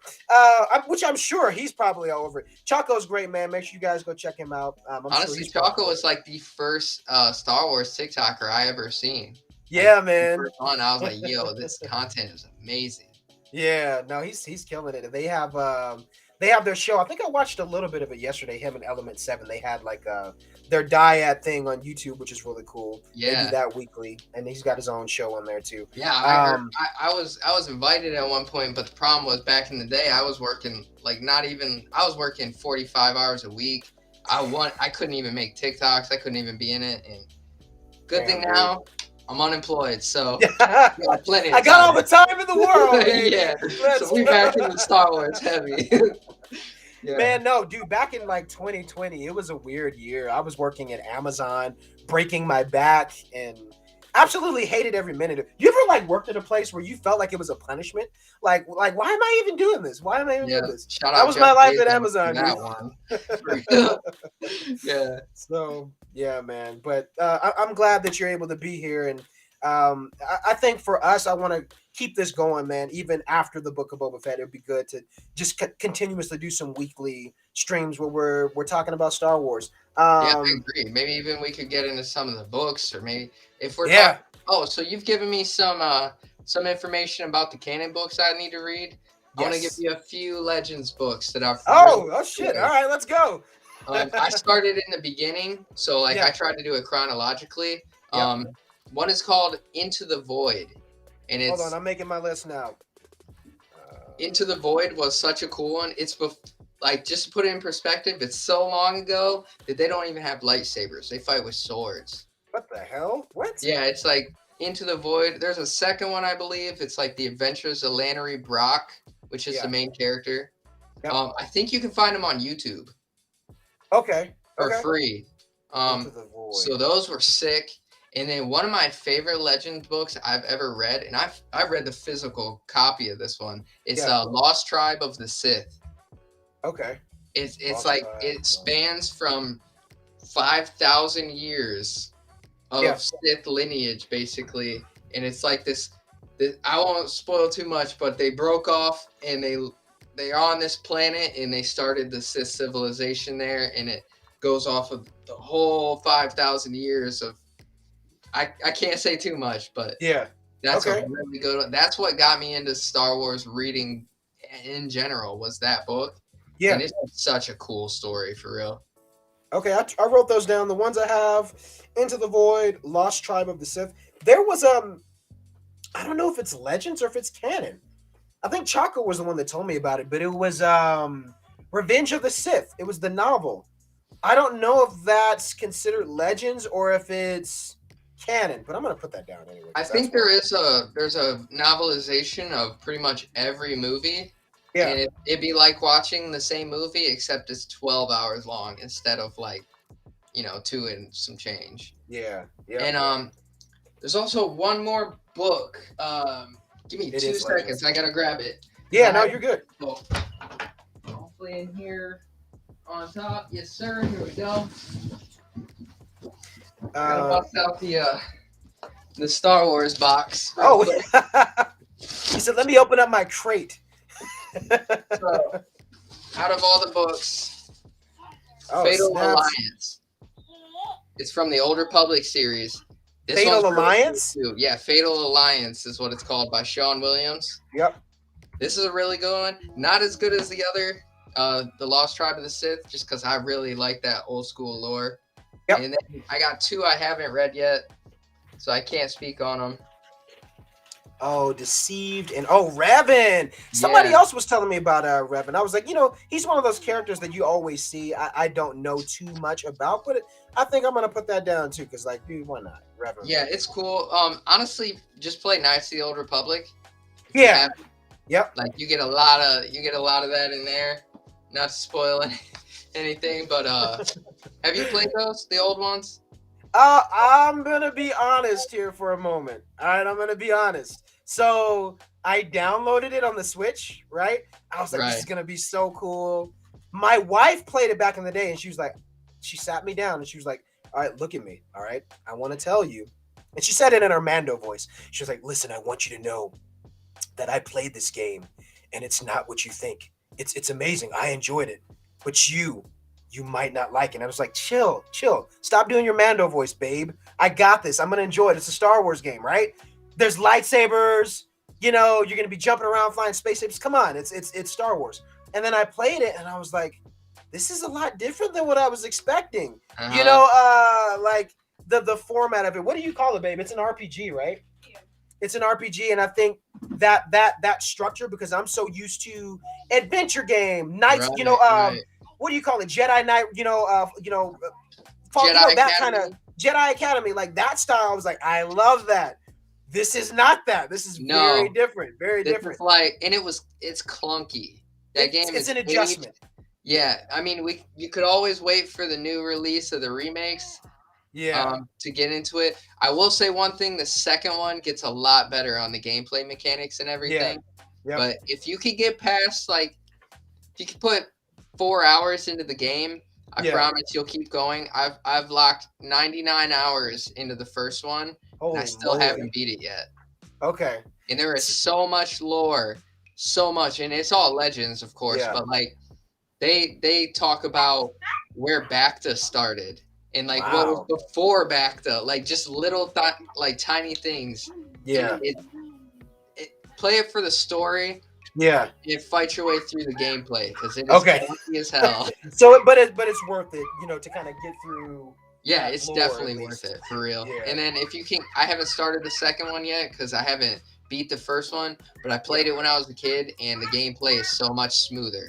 which I'm sure he's probably all over it. Chaco's great, man. Make sure you guys go check him out. Honestly, Chaco was like the first Star Wars TikToker I ever seen. Yeah, man. First one, I was like, yo, this content is amazing. Yeah, no, he's killing it. They have their show. I think I watched a little bit of it yesterday. Him and Element 7. They had like their dyad thing on YouTube, which is really cool. Yeah, they do that weekly, and he's got his own show on there too. Yeah, I was invited at one point, but the problem was back in the day I was working I was working 45 hours a week. I couldn't even make TikToks. I couldn't even be in it. And good thing now I'm unemployed, so I got all the time in the world. Yeah, so we back in the Star Wars heavy. Yeah. Man, no, dude, back in like 2020, it was a weird year. I was working at Amazon, breaking my back, and absolutely hated every minute of it. You ever like worked at a place where you felt like it was a punishment? Like why am I even doing this? Why am I even doing this? That was my life at Amazon. That one. Yeah. So yeah, man. But I'm glad that you're able to be here, and I think for us, I want to keep this going, man. Even after the Book of Boba Fett, it'd be good to just continuously do some weekly streams where we're talking about Star Wars. Yeah, I agree. Maybe even we could get into some of the books, or maybe if we're so you've given me some information about the canon books I need to read. I want to give you a few Legends books that I've shit. All right, let's go. I started in the beginning, so I tried to do it chronologically. One is called Into the Void, and it's hold on, I'm making my list now. Into the Void was such a cool one. It's just to put it in perspective, it's so long ago that they don't even have lightsabers. They fight with swords. What the hell? What? Yeah, it's like Into the Void. There's a second one, I believe. It's like The Adventures of Lannery Brock, which is the main character. Yep. I think you can find them on YouTube. Okay. For free. So those were sick. And then one of my favorite Legend books I've ever read, and I've read the physical copy of this one. It's Lost Tribe of the Sith. Okay. It spans from 5,000 years of Yeah. Sith lineage, basically, and it's like this. I won't spoil too much, but they broke off and they're on this planet and they started the Sith civilization there, and it goes off of the whole 5,000 years of. I can't say too much, but Yeah. that's Okay. a really good one. That's what got me into Star Wars reading in general, was that book. Yeah. And it's such a cool story, for real. Okay, I wrote those down. The ones I have: Into the Void, Lost Tribe of the Sith. There was I don't know if it's Legends or if it's canon. I think Chaco was the one that told me about it, but it was Revenge of the Sith. It was the novel. I don't know if that's considered Legends or if it's canon, but I'm gonna put that down anyway. I think there's a novelization of pretty much every movie. Yeah. And it'd be like watching the same movie, except it's 12 hours long instead of 2 and some change. Yeah. Yeah. And there's also one more book. Give me 2 seconds. Legends. I gotta grab it. Yeah, no, you're good. Oh, hopefully in here on top. Yes, sir. Here we go. Gotta bust out the Star Wars box. Oh, he said, "Let me open up my crate." So, out of all the books, Oh, Fatal snaps. Alliance. It's from the Old Republic series. This Fatal one's really Alliance? cool, too. Yeah, Fatal Alliance is what it's called, by Sean Williams. Yep. This is a really good one. Not as good as the other, The Lost Tribe of the Sith, just because I really like that old school lore. Yep. And then I got 2 I haven't read yet, so I can't speak on them. Oh, Deceived and Revan. Somebody else was telling me about Revan. I was like, he's one of those characters that you always see. I don't know too much about, but I think I'm gonna put that down too, because dude, why not? Revan. Yeah, it's cool. Honestly, just play Knights of the Old Republic. Yeah. Yep. You get a lot of that in there. Not to spoil anything, but have you played those, the old ones? I'm gonna be honest here for a moment. All right, I'm gonna be honest. So I downloaded it on the Switch, right? I was like, this is gonna be so cool. My wife played it back in the day, and she was like, she sat me down and she was like, all right, look at me. All right, I want to tell you. And she said it in her Mando voice. She was like, listen, I want you to know that I played this game, and it's not what you think. It's amazing. I enjoyed it, but you might not like it. And I was like, chill. Stop doing your Mando voice, babe. I got this. I'm going to enjoy it. It's a Star Wars game, right? There's lightsabers. You're going to be jumping around, flying space ships. Come on. It's Star Wars. And then I played it, and I was like, this is a lot different than what I was expecting. The format of it. What do you call it, babe? It's an RPG, right? Yeah. It's an RPG, and I think that structure, because I'm so used to adventure game, nights, what do you call it? Jedi Knight, that kind of Jedi Academy, like that style. I was like, I love that. This is not that. This is very different. Very different. It's clunky. That game it's an adjustment. Yeah, I mean, you could always wait for the new release of the remakes. Yeah. To get into it. I will say one thing: the second one gets a lot better on the gameplay mechanics and everything. Yeah. But if you could get past if you could put 4 hours into the game, I promise you'll keep going. I've locked 99 hours into the first one, and I still haven't beat it yet. Okay. And there is so much lore, so much, and it's all Legends, of course. Yeah. But they talk about where Bacta started and what was before Bacta, just little tiny things. Yeah. Play it for the story. Yeah. You fight your way through the gameplay because it is clunky as hell. But it's worth it, to kind of get through. Yeah, it's definitely worth it, for real. Yeah. And then if you can, I haven't started the second one yet because I haven't beat the first one, but I played it when I was a kid, and the gameplay is so much smoother.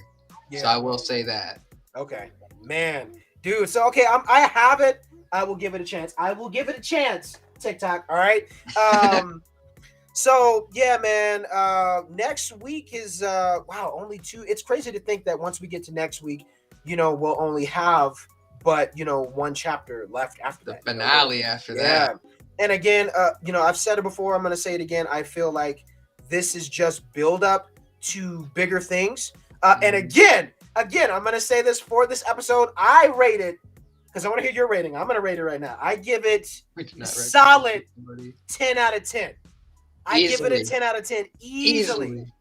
Yeah. So I will say that. Okay, man, dude. So I have it. I will give it a chance. TikTok. All right. So yeah, man. Next week is only 2. It's crazy to think that once we get to next week, we'll only have but 1 chapter left after the that. finale after that. And again, I've said it before. I'm gonna say it again. I feel like this is just build up to bigger things. And again, I'm gonna say this for this episode. I rated because I want to hear your rating. I'm going to rate it right now. I give it We cannot solid recommend 10 out of 10. I give it a Easily. 10 out of 10 easily. Easily.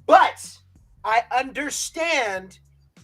But I understand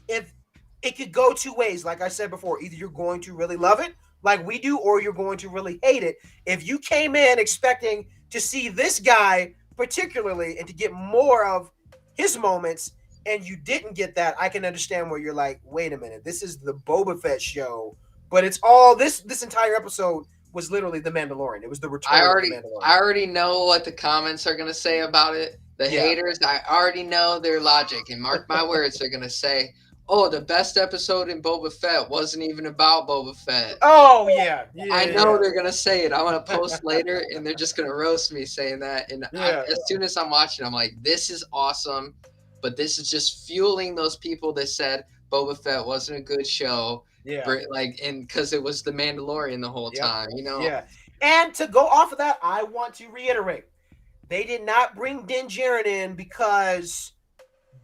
if it could go two ways. Like I said before, either you're going to really love it like we do, or you're going to really hate it. If you came in expecting to see this guy particularly and to get more of his moments and you didn't get that, I can understand where you're like, wait a minute, this is the Boba Fett show, but it's all this entire episode was literally the Mandalorian. It was the return of the Mandalorian. I already know what the comments are gonna say about it. The haters, I already know their logic, and mark my words, they're gonna say, "Oh, the best episode in Boba Fett wasn't even about Boba Fett." Oh yeah, I know they're gonna say it. I'm gonna post later, and they're just gonna roast me saying that. And as soon as I'm watching, I'm like, "This is awesome," but this is just fueling those people that said Boba Fett wasn't a good show. Yeah. Like, and because it was the Mandalorian the whole time, you know? Yeah. And to go off of that, I want to reiterate, they did not bring Din Djarin in because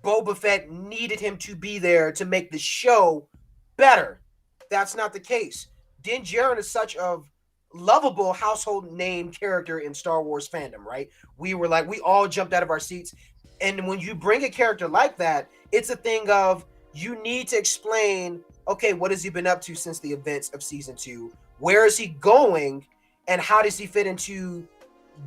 Boba Fett needed him to be there to make the show better. That's not the case. Din Djarin is such a lovable household name character in Star Wars fandom, right? We all jumped out of our seats. And when you bring a character like that, it's a thing of you need to explain, okay, what has he been up to since the events of season 2? Where is he going? And how does he fit into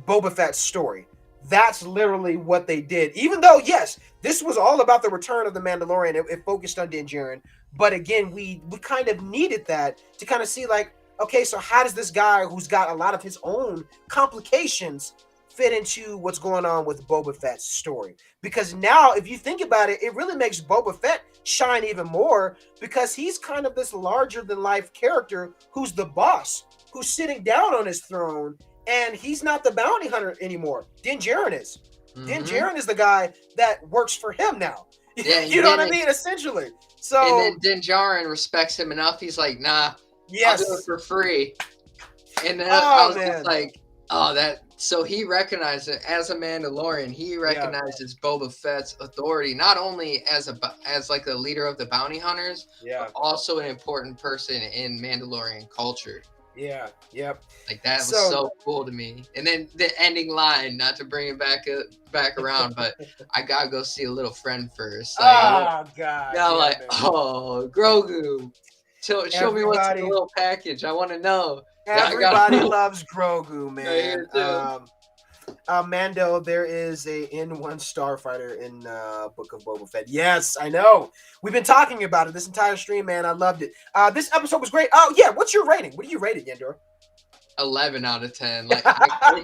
Boba Fett's story? That's literally what they did. Even though, yes, this was all about the return of the Mandalorian. It focused on Din Djarin. But again, we kind of needed that to kind of see like, okay, so how does this guy who's got a lot of his own complications fit into what's going on with Boba Fett's story? Because now, if you think about it, it really makes Boba Fett shine even more because he's kind of this larger-than-life character who's the boss, who's sitting down on his throne, and he's not the bounty hunter anymore. Din Djarin is. Mm-hmm. Din Djarin is the guy that works for him now. Yeah, you know what I mean? Essentially. So, and then Din Djarin respects him enough. He's like, nah, I'll do it for free. And then I was just like, oh, that. So he recognized it as a Mandalorian. He recognizes Boba Fett's authority, not only as like the leader of the bounty hunters, but also an important person in Mandalorian culture. Yeah. Yep. Like that was so cool to me. And then the ending line, not to bring it back around, but I gotta go see a little friend first. Like, God. Now, like, oh, Grogu, show me what's in the little package. I want to know. Everybody loves Grogu, man. Mando, there is a N1 starfighter in Book of Boba Fett. Yes, I know. We've been talking about it this entire stream, man. I loved it. This episode was great. Oh, yeah. What's your rating? What do you rate it, Yendor? 11 out of 10. Like, they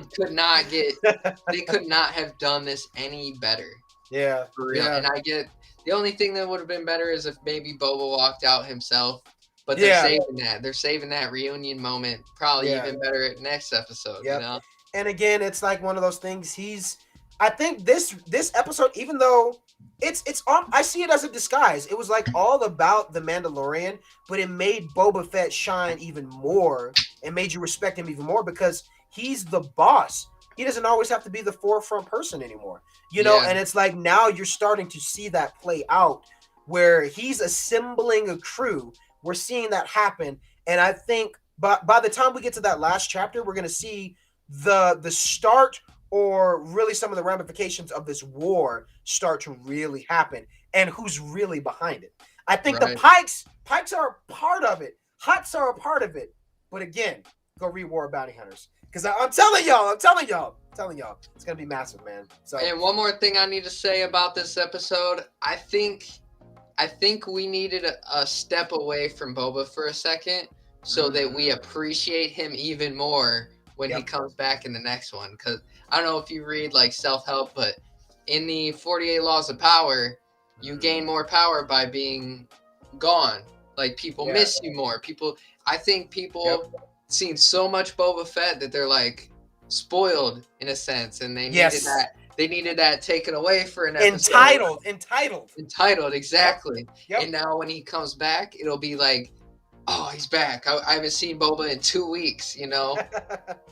could not have done this any better. Yeah. For real. Yeah. And I get, the only thing that would have been better is if maybe Boba walked out himself. But they're saving that. They're saving that reunion moment. Probably even better at next episode, you know? And again, it's like one of those things. I think this episode, even though it's I see it as a disguise. It was like all about the Mandalorian, but it made Boba Fett shine even more and made you respect him even more because he's the boss. He doesn't always have to be the forefront person anymore, you know? And it's like now you're starting to see that play out where he's assembling a crew. We're seeing that happen. And I think by the time we get to that last chapter, we're going to see the start or really some of the ramifications of this war start to really happen and who's really behind it. I think the Pikes are a part of it. Hutts are a part of it. But again, go read War of Bounty Hunters. Because I'm telling y'all, it's going to be massive, man. So. And one more thing I need to say about this episode. I think we needed a step away from Boba for a second so that we appreciate him even more when he comes back in the next one. Because I don't know if you read like self-help, but in the 48 Laws of Power, you gain more power by being gone. Like people miss you more. I think people seen so much Boba Fett that they're like spoiled in a sense, and they needed that. They needed that taken away for an episode. Entitled, exactly. Yep. And now when he comes back, it'll be like, oh, he's back. I haven't seen Boba in 2 weeks, you know?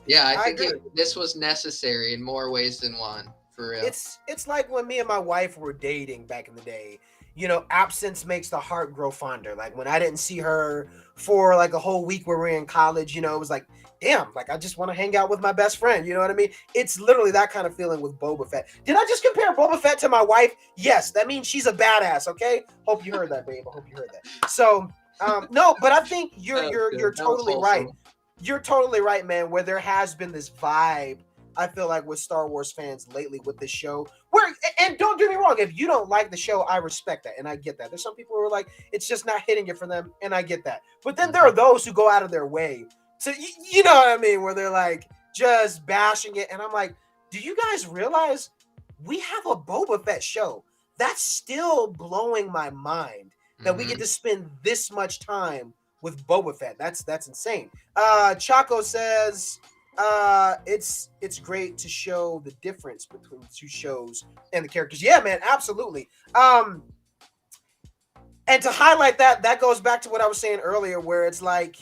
Yeah, I think this was necessary in more ways than one. For real. It's like when me and my wife were dating back in the day. You know, absence makes the heart grow fonder. Like when I didn't see her for like a whole week where we were in college, you know, it was like, damn, like I just want to hang out with my best friend. You know what I mean? It's literally that kind of feeling with Boba Fett. Did I just compare Boba Fett to my wife? Yes, that means she's a badass. Okay, hope you heard that, babe. I hope you heard that. So, no, but I think you're That was totally wholesome. right. You're totally right, man. Where there has been this vibe, I feel like with Star Wars fans lately with this show. Where, and don't get me wrong, if you don't like the show, I respect that and I get that. There's some people who are like, it's just not hitting it for them, and I get that. But then there are those who go out of their way. So you know what I mean, where they're like just bashing it, and I'm like, do you guys realize we have a Boba Fett show? That's still blowing my mind that we get to spend this much time with Boba Fett. That's insane. Chaco says it's great to show the difference between the two shows and the characters. Yeah, man, absolutely. And to highlight that goes back to what I was saying earlier, where it's like,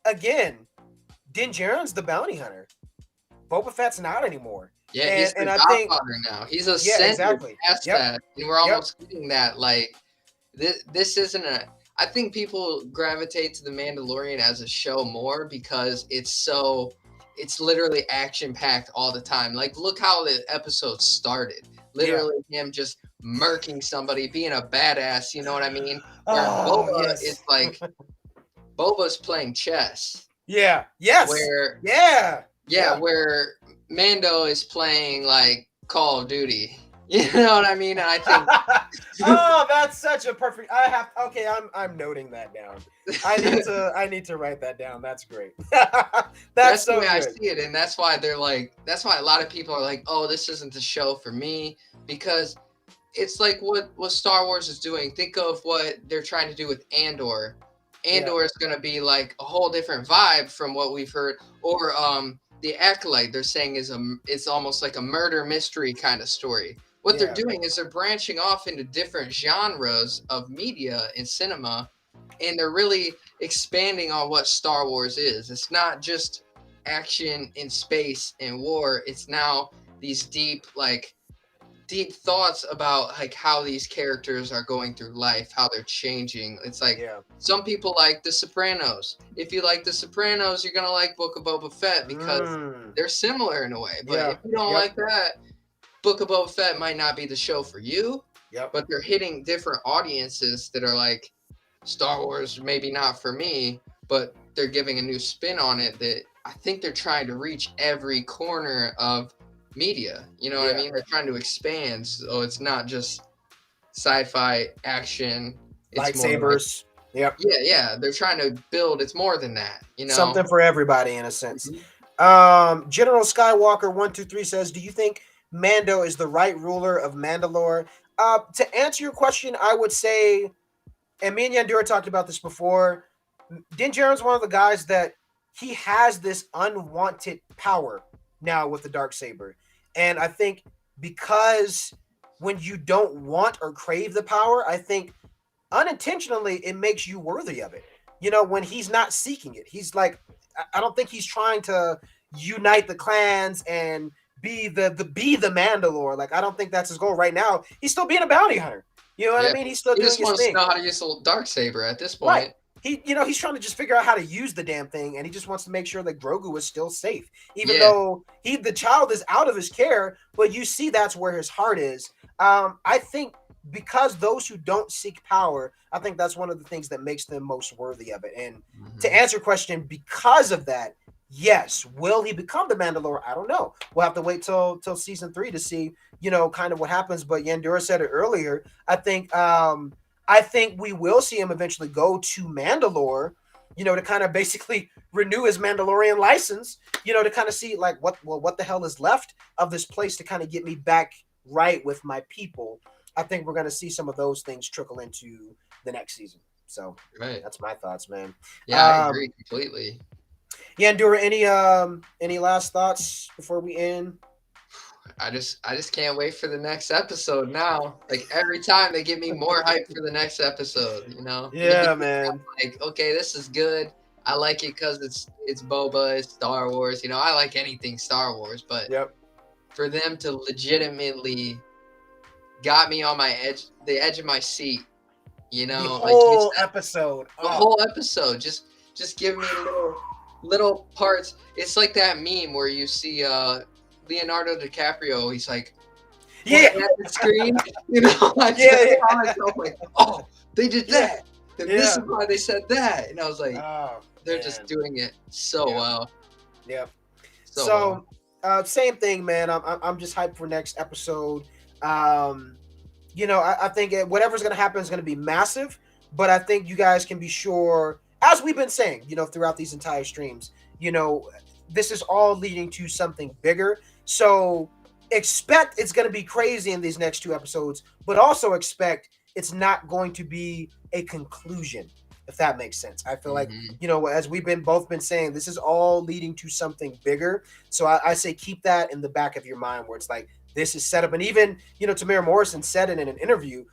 again, Din Djarin's the bounty hunter. Boba Fett's not anymore. Yeah, he's the I Godfather think now. He's ascended exactly. past Yep. that, and we're almost getting that. Like, this isn't a. I think people gravitate to the Mandalorian as a show more because it's literally action packed all the time. Like, look how the episode started. Literally him just murking somebody, being a badass. You know what I mean? Where Boba is like, Boba's playing chess. Yeah. Yes. Where Yeah. where Mando is playing like Call of Duty. You know what I mean? And I think oh, that's such a perfect. I'm noting that down. I need to write that down. That's great. that's so the way I good. see it, and that's why that's why a lot of people are like, oh, this isn't the show for me, because it's like what Star Wars is doing. Think of what they're trying to do with Andor. Andor is going to be like a whole different vibe from what we've heard. Or the Acolyte, they're saying it's almost like a murder mystery kind of story. What they're doing is they're branching off into different genres of media and cinema, and they're really expanding on what Star Wars is. It's not just action in space and war. It's now these deep thoughts about like how these characters are going through life, how they're changing. It's like some people like The Sopranos. If you like The Sopranos, you're gonna like Book of Boba Fett because they're similar in a way. But if you don't like that, Book of Boba Fett might not be the show for you. But they're hitting different audiences that are like, Star Wars maybe not for me, but they're giving a new spin on it that I think they're trying to reach every corner of media. You know what I mean? They're trying to expand, so it's not just sci-fi action. It's lightsabers. Yeah. They're trying to build. It's more than that. You know, something for everybody in a sense. General Skywalker 123 says, "Do you think Mando is the right ruler of Mandalore?" To answer your question, I would say, and me and Yandura talked about this before, Din Djarin's one of the guys that he has this unwanted power now with the Darksaber. And I think because when you don't want or crave the power, I think unintentionally it makes you worthy of it. You know, when he's not seeking it, he's like, I don't think he's trying to unite the clans and be the Mandalore. Like, I don't think that's his goal right now. He's still being a bounty hunter. You know what I mean? He's still doing his thing. He just wants to know how to use the Darksaber at this point. Right. He's trying to just figure out how to use the damn thing, and he just wants to make sure that Grogu is still safe, even though the child is out of his care. But you see, that's where his heart is. I think because those who don't seek power, I think that's one of the things that makes them most worthy of it. And to answer your question, because of that, yes, will he become the Mandalore? I don't know. We'll have to wait till season 3 to see, kind of what happens. But Yandura said it earlier. I think we will see him eventually go to Mandalore, to kind of basically renew his Mandalorian license, to kind of see like what the hell is left of this place to kind of get me back right with my people. I think we're going to see some of those things trickle into the next season. So that's my thoughts, man. Yeah, I agree completely. Yeah, Yandura, any last thoughts before we end? I just can't wait for the next episode now. Like, every time they give me more hype for the next episode, Yeah, man. Like, okay, this is good. I like it because it's Boba, it's Star Wars. I like anything Star Wars, but for them to legitimately got me on the edge of my seat. You The know, like you whole said, episode. the whole episode, just give me little parts. It's like that meme where you see Leonardo DiCaprio. He's like, Yeah. looking at the screen. You know, I just Yeah. saw myself like, oh, they did Yeah. that. And this is why they said that. And I was like, Oh, they're man. just doing it so Yeah. well. Yep. So So, same thing, man. I'm just hyped for next episode. I think whatever's going to happen is going to be massive, but I think you guys can be sure, as we've been saying, throughout these entire streams, this is all leading to something bigger. So expect it's going to be crazy in these next 2 episodes, but also expect it's not going to be a conclusion, if that makes sense. I feel like, as we've both been saying, this is all leading to something bigger. So I say keep that in the back of your mind, where it's like, this is set up. And even, Tamara Morrison said it in an interview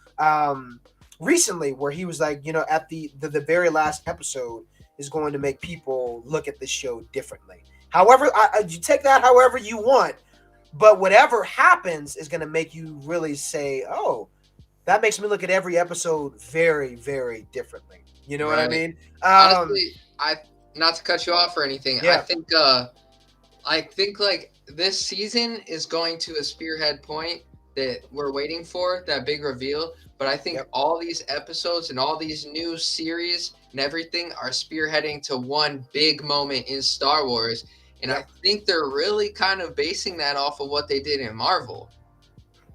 recently, where he was like, at the very last episode is going to make people look at this show differently. However, you take that however you want, but whatever happens is going to make you really say, oh, that makes me look at every episode very, very differently. You know what I mean? Honestly, not to cut you off or anything. Yeah. I think like this season is going to a spearhead point that we're waiting for, that big reveal. But I think all these episodes and all these new series and everything are spearheading to one big moment in Star Wars. And I think they're really kind of basing that off of what they did in Marvel.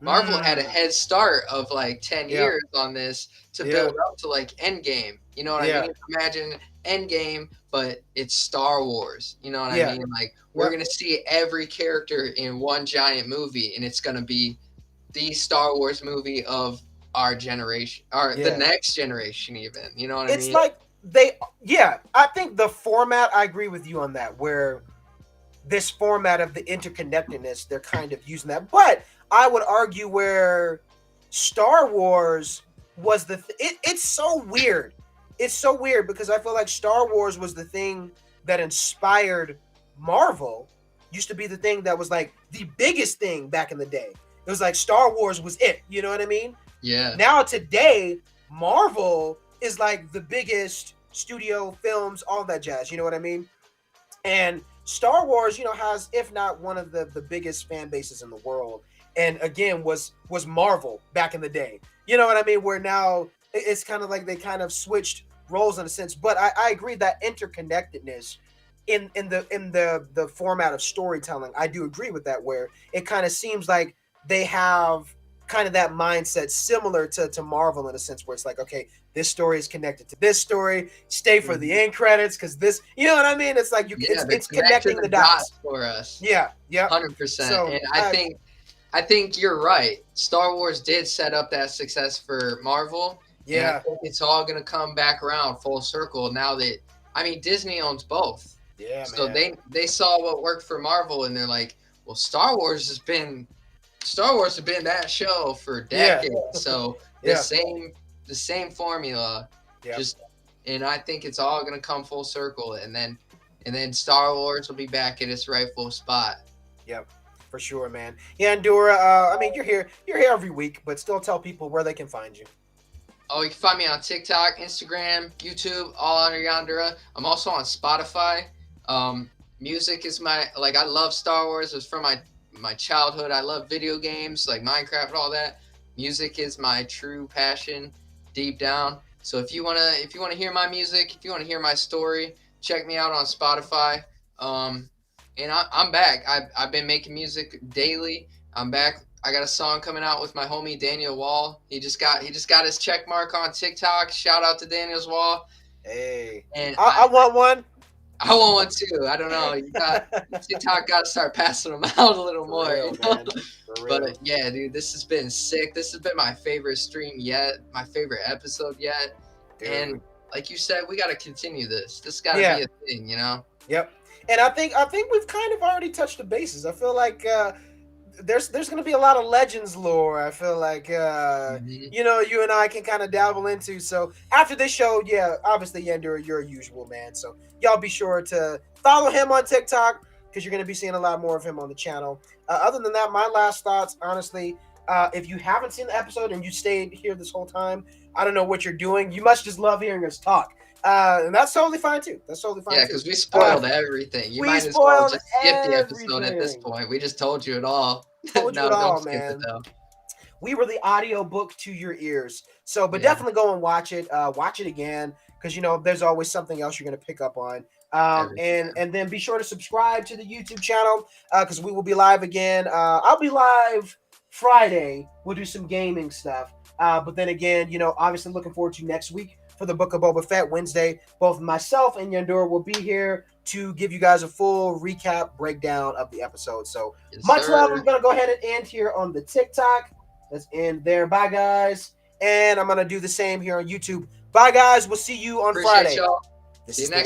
Marvel had a head start of like 10 years on this to build up to like Endgame. You know what I mean? Imagine Endgame, but it's Star Wars. You know what I mean? Like, we're going to see every character in one giant movie, and it's going to be the Star Wars movie of our generation, or the next generation even. You know what I mean? It's like I think the format, I agree with you on that, where this format of the interconnectedness, they're kind of using that. But I would argue where Star Wars was it's so weird. It's so weird because I feel like Star Wars was the thing that inspired Marvel. Used to be the thing that was like the biggest thing back in the day. It was like Star Wars was it. You know what I mean? Yeah. Now today, Marvel is like the biggest studio, films, all that jazz. You know what I mean? And Star Wars, has, if not one of the biggest fan bases in the world. And again, was Marvel back in the day. You know what I mean? Where now it's kind of like they kind of switched roles in a sense. But I agree that interconnectedness in the format of storytelling, I do agree with that, where it kind of seems like they have kind of that mindset similar to Marvel in a sense, where it's like, okay, this story is connected to this story. Stay for the end credits because this, you know what I mean? It's like it's connecting the dots for us. Yeah, 100%. So, and I think you're right. Star Wars did set up that success for Marvel. Yeah, I think it's all gonna come back around full circle now that Disney owns both. Yeah, so man. they saw what worked for Marvel, and they're like, well, Star Wars has been that show for decades. So the same formula, and I think it's all gonna come full circle, and then Star Wars will be back at its rightful spot. Yep, for sure, man. Yeah, and Dura, you're here every week, but still tell people where they can find you. Oh, you can find me on TikTok, Instagram, YouTube, all under Yandura. I'm also on Spotify. Music is I love Star Wars. It was from my childhood. I love video games like Minecraft and all that. Music is my true passion deep down. So if you wanna hear my music, if you wanna hear my story, check me out on Spotify. And I'm back. I've been making music daily. I'm back. I got a song coming out with my homie Daniel Wall. He just got his check mark on TikTok. Shout out to Daniel's Wall. Hey. And I want one. I want one too. I don't know. TikTok got to start passing them out a little more. But yeah, dude, this has been sick. This has been my favorite stream yet, my favorite episode yet. Dude. And like you said, we got to continue this. This got to be a thing, Yep. And I think we've kind of already touched the bases. I feel like there's going to be a lot of Legends lore. I feel like you and I can kind of dabble into. So after this show, obviously Yandura, you're a usual man. So y'all be sure to follow him on TikTok, because you're going to be seeing a lot more of him on the channel. Other than that, my last thoughts, honestly, if you haven't seen the episode and you stayed here this whole time, I don't know what you're doing. You must just love hearing us talk. And that's totally fine too. That's totally fine. Yeah, because we spoiled everything. You might as well just skip the episode at this point. We just told you it all. Told you No, it all, don't skip man. it though. We were the audio book to your ears. So, but definitely go and watch it. Watch it again, because there's always something else you're going to pick up on. And then be sure to subscribe to the YouTube channel, because we will be live again. I'll be live Friday. We'll do some gaming stuff. But then again, obviously looking forward to next week for the Book of Boba Fett Wednesday. Both myself and Yandor will be here to give you guys a full recap breakdown of the episode. So much love. I'm going to go ahead and end here on the TikTok. Let's end there. Bye, guys. And I'm going to do the same here on YouTube. Bye, guys. We'll see you on Friday. Y'all. This See is you next